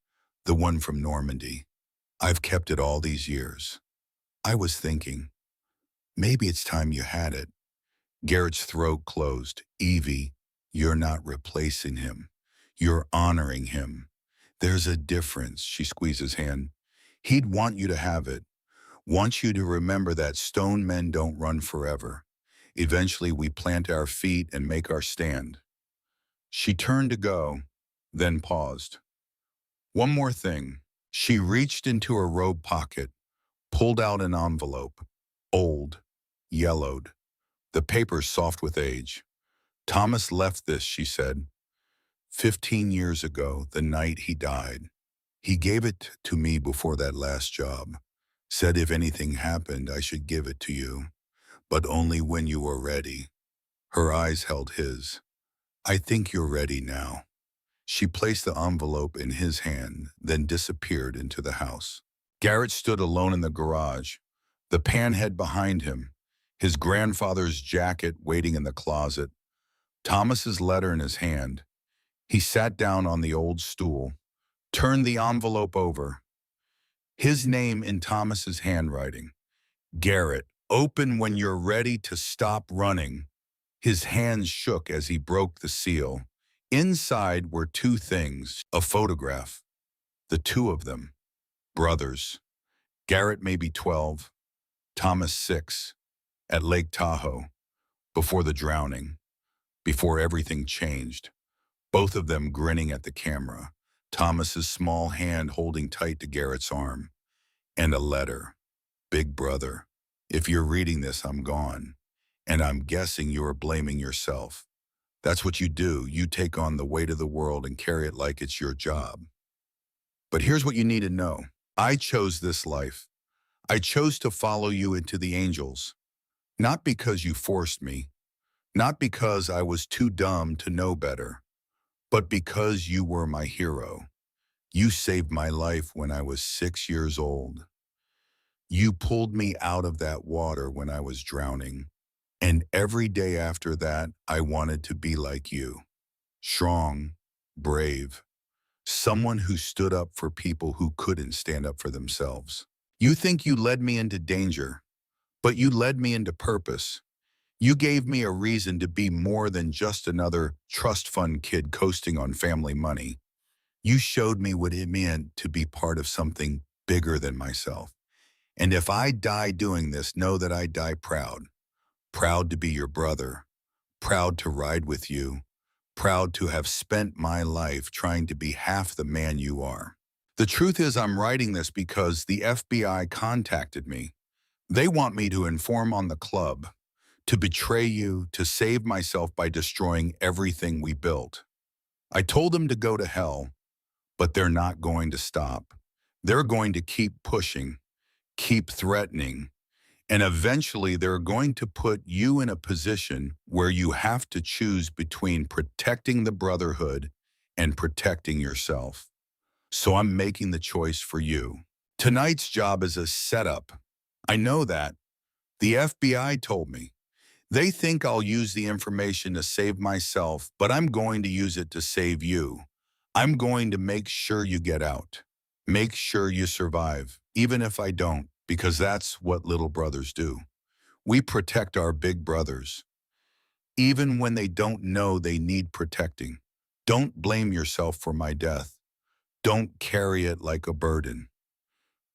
The one from Normandy. I've kept it all these years. I was thinking, maybe it's time you had it. Garrett's throat closed. Evie, you're not replacing him. You're honoring him. There's a difference, she squeezed his hand. He'd want you to have it. Want you to remember that stone men don't run forever. Eventually we plant our feet and make our stand. She turned to go, then paused. One more thing. She reached into her robe pocket, pulled out an envelope. Old, yellowed. The paper soft with age. Thomas left this, she said. 15 years ago, the night he died. He gave it to me before that last job. Said if anything happened, I should give it to you. But only when you were ready. Her eyes held his. I think you're ready now. She placed the envelope in his hand, then disappeared into the house. Garrett stood alone in the garage, the panhead behind him, his grandfather's jacket waiting in the closet, Thomas's letter in his hand. He sat down on the old stool, turned the envelope over. His name in Thomas's handwriting. Garrett, open when you're ready to stop running. His hands shook as he broke the seal. Inside were two things: a photograph, the two of them, brothers. Garrett maybe 12, Thomas 6, at Lake Tahoe, before the drowning, before everything changed. Both of them grinning at the camera, Thomas's small hand holding tight to Garrett's arm. And a letter. Big brother, if you're reading this, I'm gone. And I'm guessing you're blaming yourself. That's what you do. You take on the weight of the world and carry it like it's your job. But here's what you need to know. I chose this life. I chose to follow you into the angels. Not because you forced me, not because I was too dumb to know better, but because you were my hero. You saved my life when I was 6 years old. You pulled me out of that water when I was drowning. And every day after that, I wanted to be like you. Strong, brave, someone who stood up for people who couldn't stand up for themselves. You think you led me into danger, but you led me into purpose. You gave me a reason to be more than just another trust fund kid coasting on family money. You showed me what it meant to be part of something bigger than myself. And if I die doing this, know that I die proud. Proud to be your brother. Proud to ride with you. Proud to have spent my life trying to be half the man you are. The truth is, I'm writing this because the FBI contacted me. They want me to inform on the club, to betray you, to save myself by destroying everything we built. I told them to go to hell, but they're not going to stop. They're going to keep pushing, keep threatening, and eventually they're going to put you in a position where you have to choose between protecting the Brotherhood and protecting yourself. So I'm making the choice for you. Tonight's job is a setup. I know that. The FBI told me. They think I'll use the information to save myself, but I'm going to use it to save you. I'm going to make sure you get out. Make sure you survive, even if I don't, because that's what little brothers do. We protect our big brothers, even when they don't know they need protecting. Don't blame yourself for my death. Don't carry it like a burden.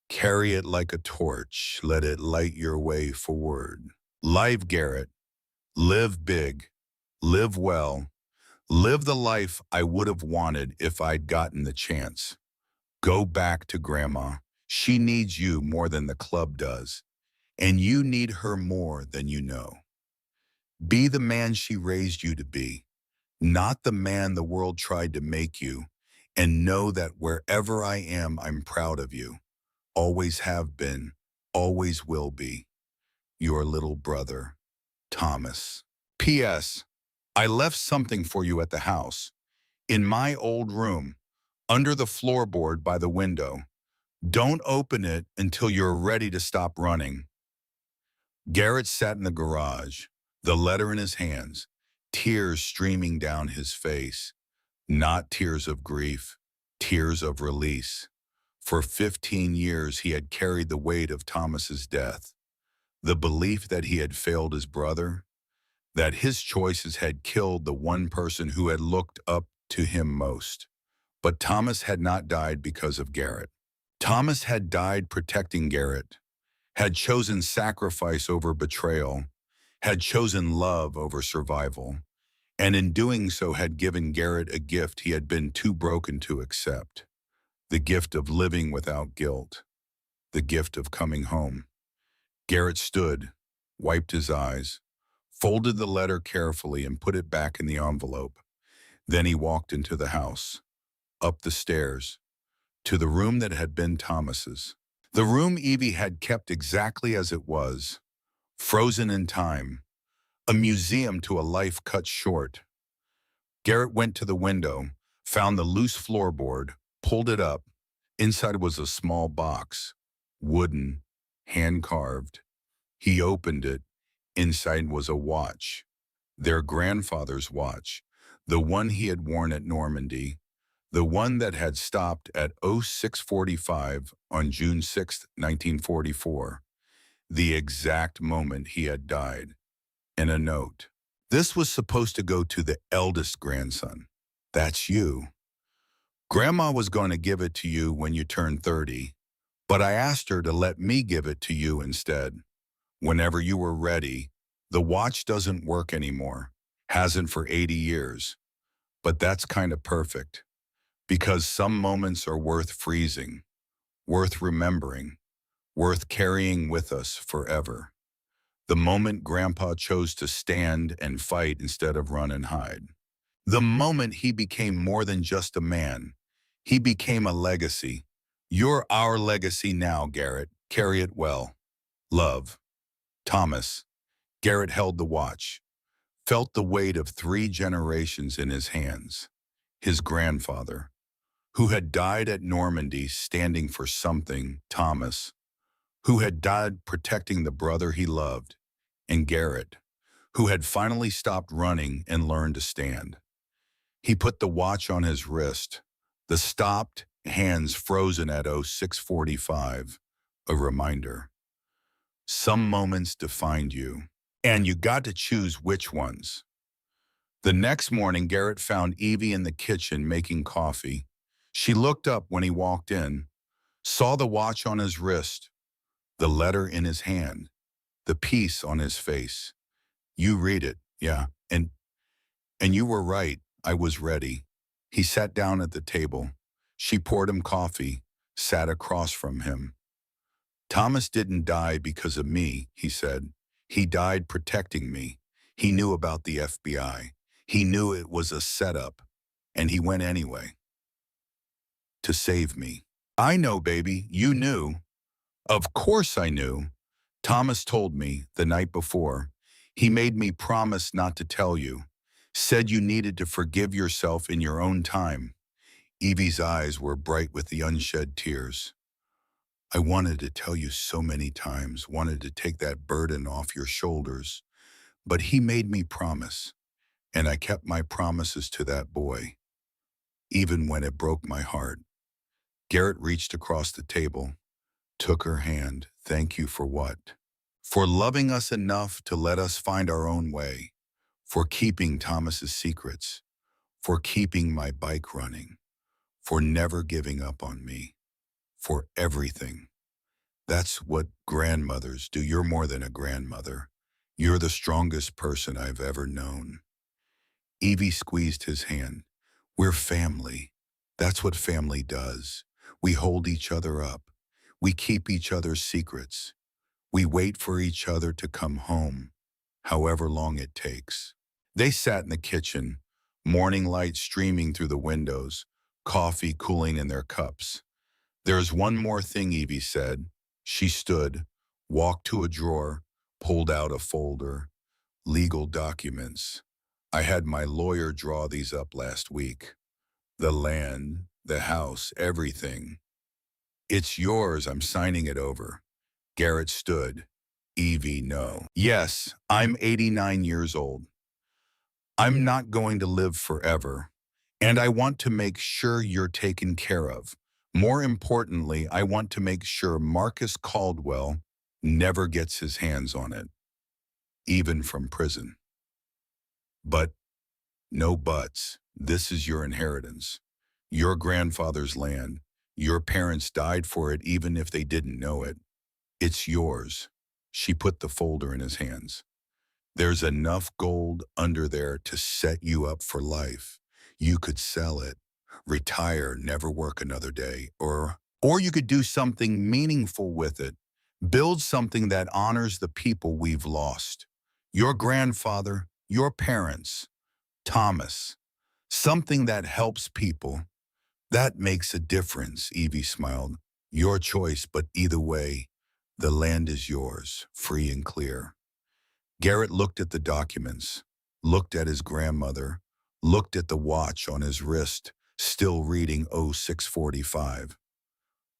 Carry it like a torch. Let it light your way forward. Live Garrett. Live big. Live well. Live the life I would have wanted if I'd gotten the chance. Go back to Grandma. She needs you more than the club does, and you need her more than you know. Be the man she raised you to be, not the man the world tried to make you, and know that wherever I am, I'm proud of you. Always have been, always will be. Your little brother, Thomas. P.S. I left something for you at the house. In my old room, under the floorboard by the window. Don't open it until you're ready to stop running. Garrett sat in the garage, the letter in his hands, tears streaming down his face. Not tears of grief, tears of release. For 15 years he had carried the weight of Thomas's death, the belief that he had failed his brother, that his choices had killed the one person who had looked up to him most. But Thomas had not died because of Garrett. Thomas had died protecting Garrett, had chosen sacrifice over betrayal, had chosen love over survival, and in doing so had given Garrett a gift he had been too broken to accept, the gift of living without guilt, the gift of coming home. Garrett stood, wiped his eyes, folded the letter carefully and put it back in the envelope. Then he walked into the house, up the stairs, to the room that had been Thomas's. The room Evie had kept exactly as it was, frozen in time, a museum to a life cut short. Garrett went to the window, found the loose floorboard, pulled it up. Inside was a small box, wooden, hand-carved. He opened it. Inside was a watch, their grandfather's watch, the one he had worn at Normandy, The one that had stopped at 06:45 on June 6, 1944, the exact moment he had died, in a note. This was supposed to go to the eldest grandson. That's you. Grandma was going to give it to you when you turned 30, but I asked her to let me give it to you instead. Whenever you were ready, the watch doesn't work anymore. Hasn't for 80 years. But that's kind of perfect. Because some moments are worth freezing, worth remembering, worth carrying with us forever. The moment Grandpa chose to stand and fight instead of run and hide. The moment he became more than just a man. He became a legacy. You're our legacy now, Garrett. Carry it well. Love. Thomas. Garrett held the watch, felt the weight of 3 generations in his hands. His grandfather, who had died at Normandy standing for something, Thomas, who had died protecting the brother he loved, and Garrett, who had finally stopped running and learned to stand. He put the watch on his wrist, the stopped hands frozen at 06:45, a reminder. Some moments defined you, and you got to choose which ones. The next morning, Garrett found Evie in the kitchen making coffee. She looked up when he walked in, saw the watch on his wrist, the letter in his hand, the peace on his face. You read it, yeah, and you were right, I was ready. He sat down at the table. She poured him coffee, sat across from him. Thomas didn't die because of me, he said. He died protecting me. He knew about the FBI. He knew it was a setup, and he went anyway. To save me. I know, baby, you knew. Of course I knew. Thomas told me the night before. He made me promise not to tell you. Said you needed to forgive yourself in your own time. Evie's eyes were bright with the unshed tears. I wanted to tell you so many times, wanted to take that burden off your shoulders, but he made me promise, and I kept my promises to that boy, even when it broke my heart. Garrett reached across the table, took her hand. Thank you for what? For loving us enough to let us find our own way, for keeping Thomas's secrets, for keeping my bike running, for never giving up on me, for everything. That's what grandmothers do. You're more than a grandmother. You're the strongest person I've ever known. Evie squeezed his hand. We're family. That's what family does. We hold each other up. We keep each other's secrets. We wait for each other to come home, however long it takes. They sat in the kitchen, morning light streaming through the windows, coffee cooling in their cups. There's one more thing, Evie said. She stood, walked to a drawer, pulled out a folder. Legal documents. I had my lawyer draw these up last week. The land, the house, everything. It's yours, I'm signing it over. Garrett stood. Evie, no. Yes, I'm 89 years old. I'm not going to live forever. And I want to make sure you're taken care of. More importantly, I want to make sure Marcus Caldwell never gets his hands on it, even from prison. But no buts. This is your inheritance. Your grandfather's land. Your parents died for it even if they didn't know it. It's yours. She put the folder in his hands. There's enough gold under there to set you up for life. You could sell it, retire, never work another day, or you could do something meaningful with it. Build something that honors the people we've lost. Your grandfather, your parents, Thomas. Something that helps people. That makes a difference, Evie smiled. Your choice, but either way, the land is yours, free and clear. Garrett looked at the documents, looked at his grandmother, looked at the watch on his wrist, still reading 06:45.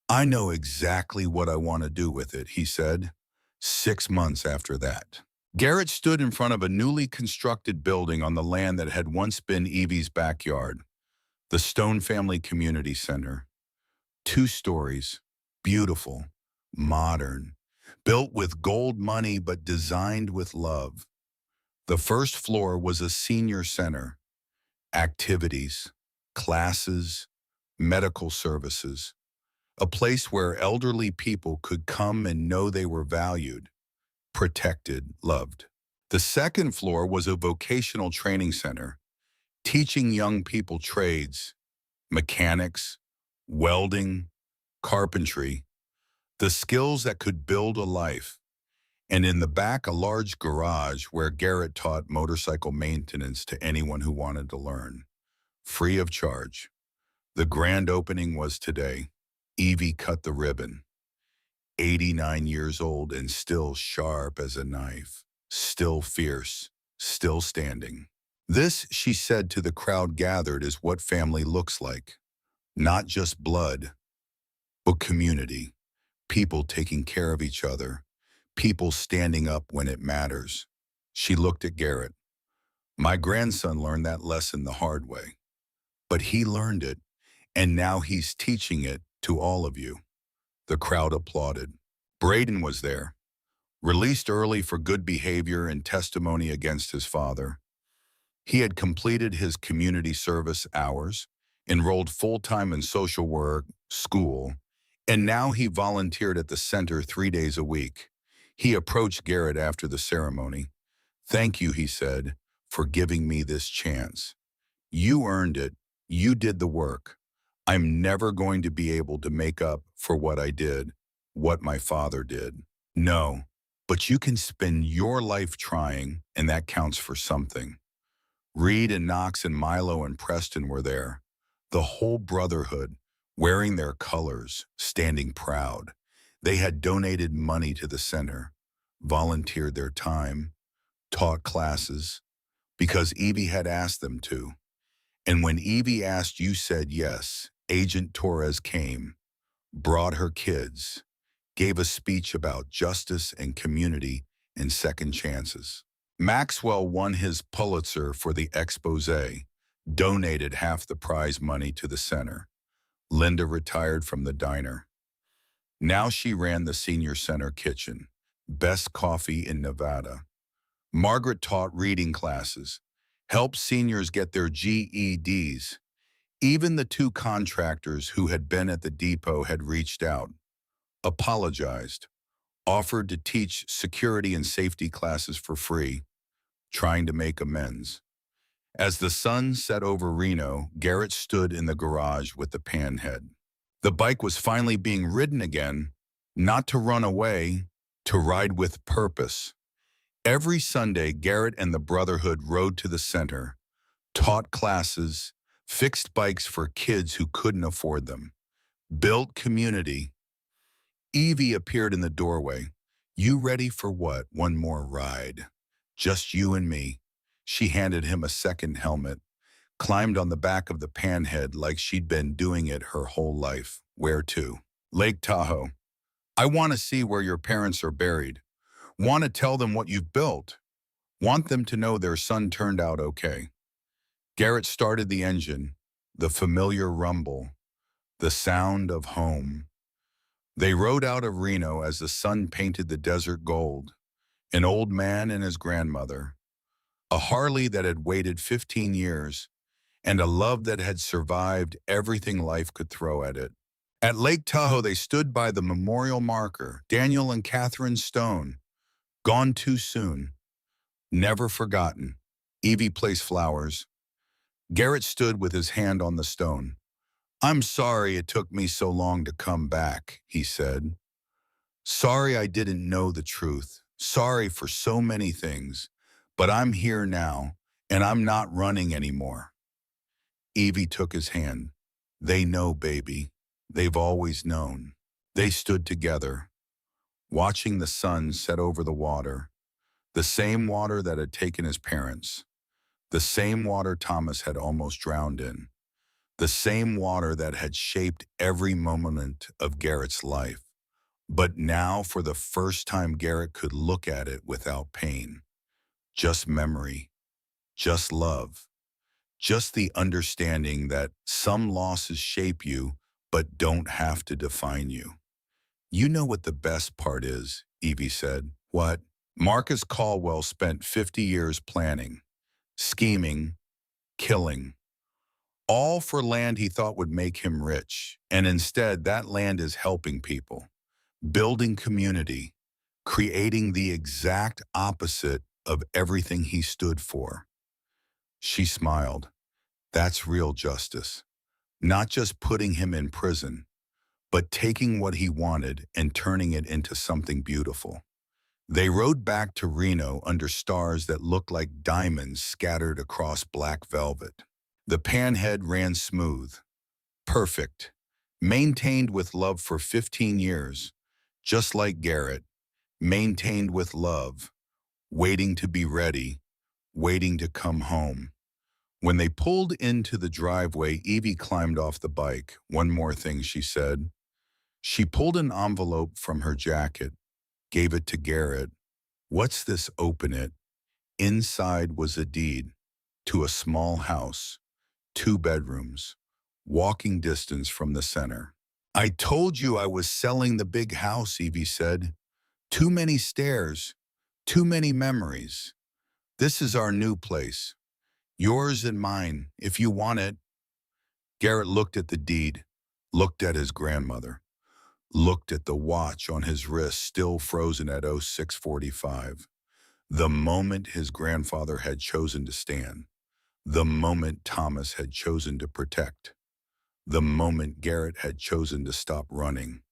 I know exactly what I want to do with it, he said, 6 months after that. Garrett stood in front of a newly constructed building on the land that had once been Evie's backyard. The Stone Family Community Center. 2 stories, beautiful, modern, built with gold money but designed with love. The first floor was a senior center, activities, classes, medical services, a place where elderly people could come and know they were valued, protected, loved. The second floor was a vocational training center, teaching young people trades, mechanics, welding, carpentry, the skills that could build a life. And in the back, a large garage where Garrett taught motorcycle maintenance to anyone who wanted to learn, free of charge. The grand opening was today. Evie cut the ribbon. 89 years old and still sharp as a knife, still fierce, still standing. This, she said to the crowd gathered, is what family looks like. Not just blood, but community. People taking care of each other. People standing up when it matters. She looked at Garrett. My grandson learned that lesson the hard way. But he learned it, and now he's teaching it to all of you. The crowd applauded. Braden was there, released early for good behavior and testimony against his father. He had completed his community service hours, enrolled full-time in social work, school, and now he volunteered at the center 3 days a week. He approached Garrett after the ceremony. Thank you, he said, for giving me this chance. You earned it. You did the work. I'm never going to be able to make up for what I did, what my father did. No, but you can spend your life trying, and that counts for something. Reed and Knox and Milo and Preston were there. The whole Brotherhood, wearing their colors, standing proud. They had donated money to the center, volunteered their time, taught classes, because Evie had asked them to. And when Evie asked, you said yes. Agent Torres came, brought her kids, gave a speech about justice and community and second chances. Maxwell won his Pulitzer for the expose, donated half the prize money to the center. Linda retired from the diner. Now she ran the senior center kitchen, best coffee in Nevada. Margaret taught reading classes, helped seniors get their GEDs. Even the 2 contractors who had been at the depot had reached out, apologized, offered to teach security and safety classes for free, trying to make amends. As the sun set over Reno, Garrett stood in the garage with the panhead. The bike was finally being ridden again, not to run away, to ride with purpose. Every Sunday, Garrett and the Brotherhood rode to the center, taught classes, fixed bikes for kids who couldn't afford them, built community. Evie appeared in the doorway. You ready for what? One more ride. Just you and me. She handed him a second helmet, climbed on the back of the panhead like she'd been doing it her whole life. Where to? Lake Tahoe. I want to see where your parents are buried. Want to tell them what you've built. Want them to know their son turned out okay. Garrett started the engine, the familiar rumble, the sound of home. They rode out of Reno as the sun painted the desert gold. An old man and his grandmother, a Harley that had waited 15 years, and a love that had survived everything life could throw at it. At Lake Tahoe, they stood by the memorial marker, Daniel and Catherine Stone, gone too soon, never forgotten. Evie placed flowers. Garrett stood with his hand on the stone. I'm sorry it took me so long to come back, he said. Sorry I didn't know the truth. Sorry for so many things. But I'm here now, and I'm not running anymore. Evie took his hand. They know, baby. They've always known. They stood together, watching the sun set over the water, the same water that had taken his parents, the same water Thomas had almost drowned in, the same water that had shaped every moment of Garrett's life. But now, for the first time, Garrett could look at it without pain. Just memory, just love, Just the understanding that some losses shape you, but don't have to define you. You know what the best part is, Evie said. What? Marcus Caldwell spent 50 years planning, scheming, killing, all for land he thought would make him rich. And instead, that land is helping people, building community, creating the exact opposite of everything he stood for. She smiled. That's real justice. Not just putting him in prison, but taking what he wanted and turning it into something beautiful. They rode back to Reno under stars that looked like diamonds scattered across black velvet. The panhead ran smooth, perfect, maintained with love for 15 years, just like Garrett, maintained with love, waiting to be ready, waiting to come home. When they pulled into the driveway, Evie climbed off the bike. One more thing, she said. She pulled an envelope from her jacket, gave it to Garrett. What's this? Open it. Inside was a deed to a small house, 2 bedrooms, walking distance from the center. I told you I was selling the big house, Evie said. Too many stairs, too many memories. This is our new place. Yours and mine, if you want it. Garrett looked at the deed, looked at his grandmother, looked at the watch on his wrist still frozen at 06:45. The moment his grandfather had chosen to stand, the moment Thomas had chosen to protect, the moment Garrett had chosen to stop running.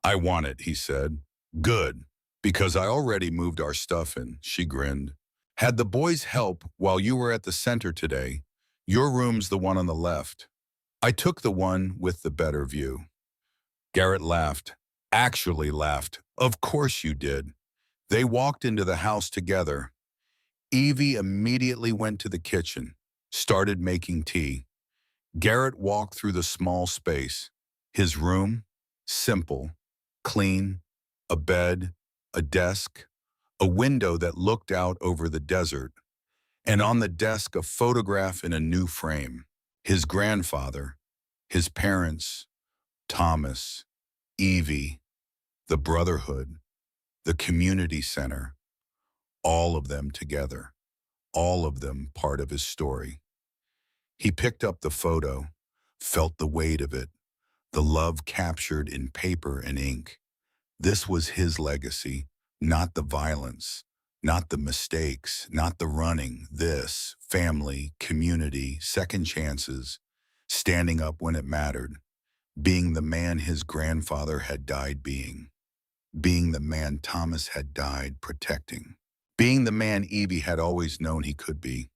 I want it, he said. Good, because I already moved our stuff in, she grinned. Had the boys help while you were at the center today? Your room's the one on the left. I took the one with the better view. Garrett laughed, actually laughed. Of course you did. They walked into the house together. Evie immediately went to the kitchen, started making tea. Garrett walked through the small space. His room, simple, clean, a bed, a desk, a window that looked out over the desert, and on the desk a photograph in a new frame. His grandfather, his parents, Thomas, Evie, the Brotherhood, the community center, all of them together, all of them part of his story. He picked up the photo, felt the weight of it, the love captured in paper and ink. This was his legacy, not the violence, not the mistakes, not the running. This, family, community, second chances, standing up when it mattered, being the man his grandfather had died being the man Thomas had died protecting, being the man Evie had always known he could be.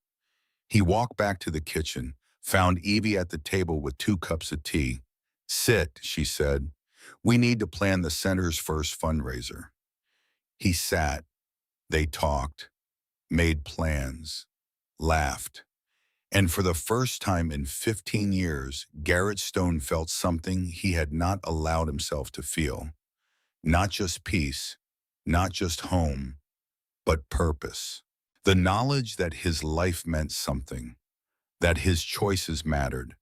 He walked back to the kitchen, found Evie at the table with 2 cups of tea. Sit, she said. We need to plan the center's first fundraiser. He sat. They talked, made plans, laughed. And for the first time in 15 years, Garrett Stone felt something he had not allowed himself to feel. Not just peace, not just home, but purpose. The knowledge that his life meant something, that his choices mattered,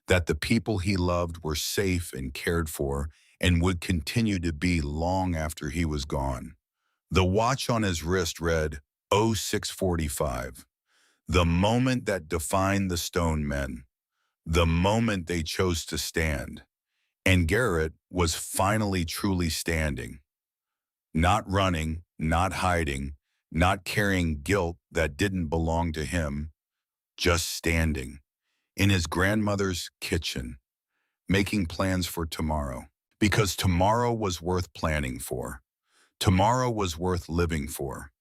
that the people he loved were safe and cared for and would continue to be long after he was gone. The watch on his wrist read 06:45, the moment that defined the Stone men, the moment they chose to stand. And Garrett was finally truly standing, not running, not hiding, not carrying guilt that didn't belong to him, just standing in his grandmother's kitchen, making plans for tomorrow. Because tomorrow was worth planning for. Tomorrow was worth living for.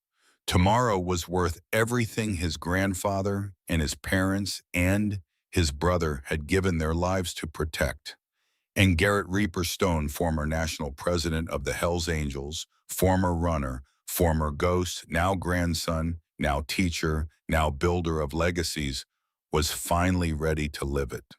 Tomorrow was worth everything his grandfather and his parents and his brother had given their lives to protect. And Garrett Reaper Stone, former national president of the Hells Angels, former runner, former ghost, now grandson, now teacher, now builder of legacies, was finally ready to live it.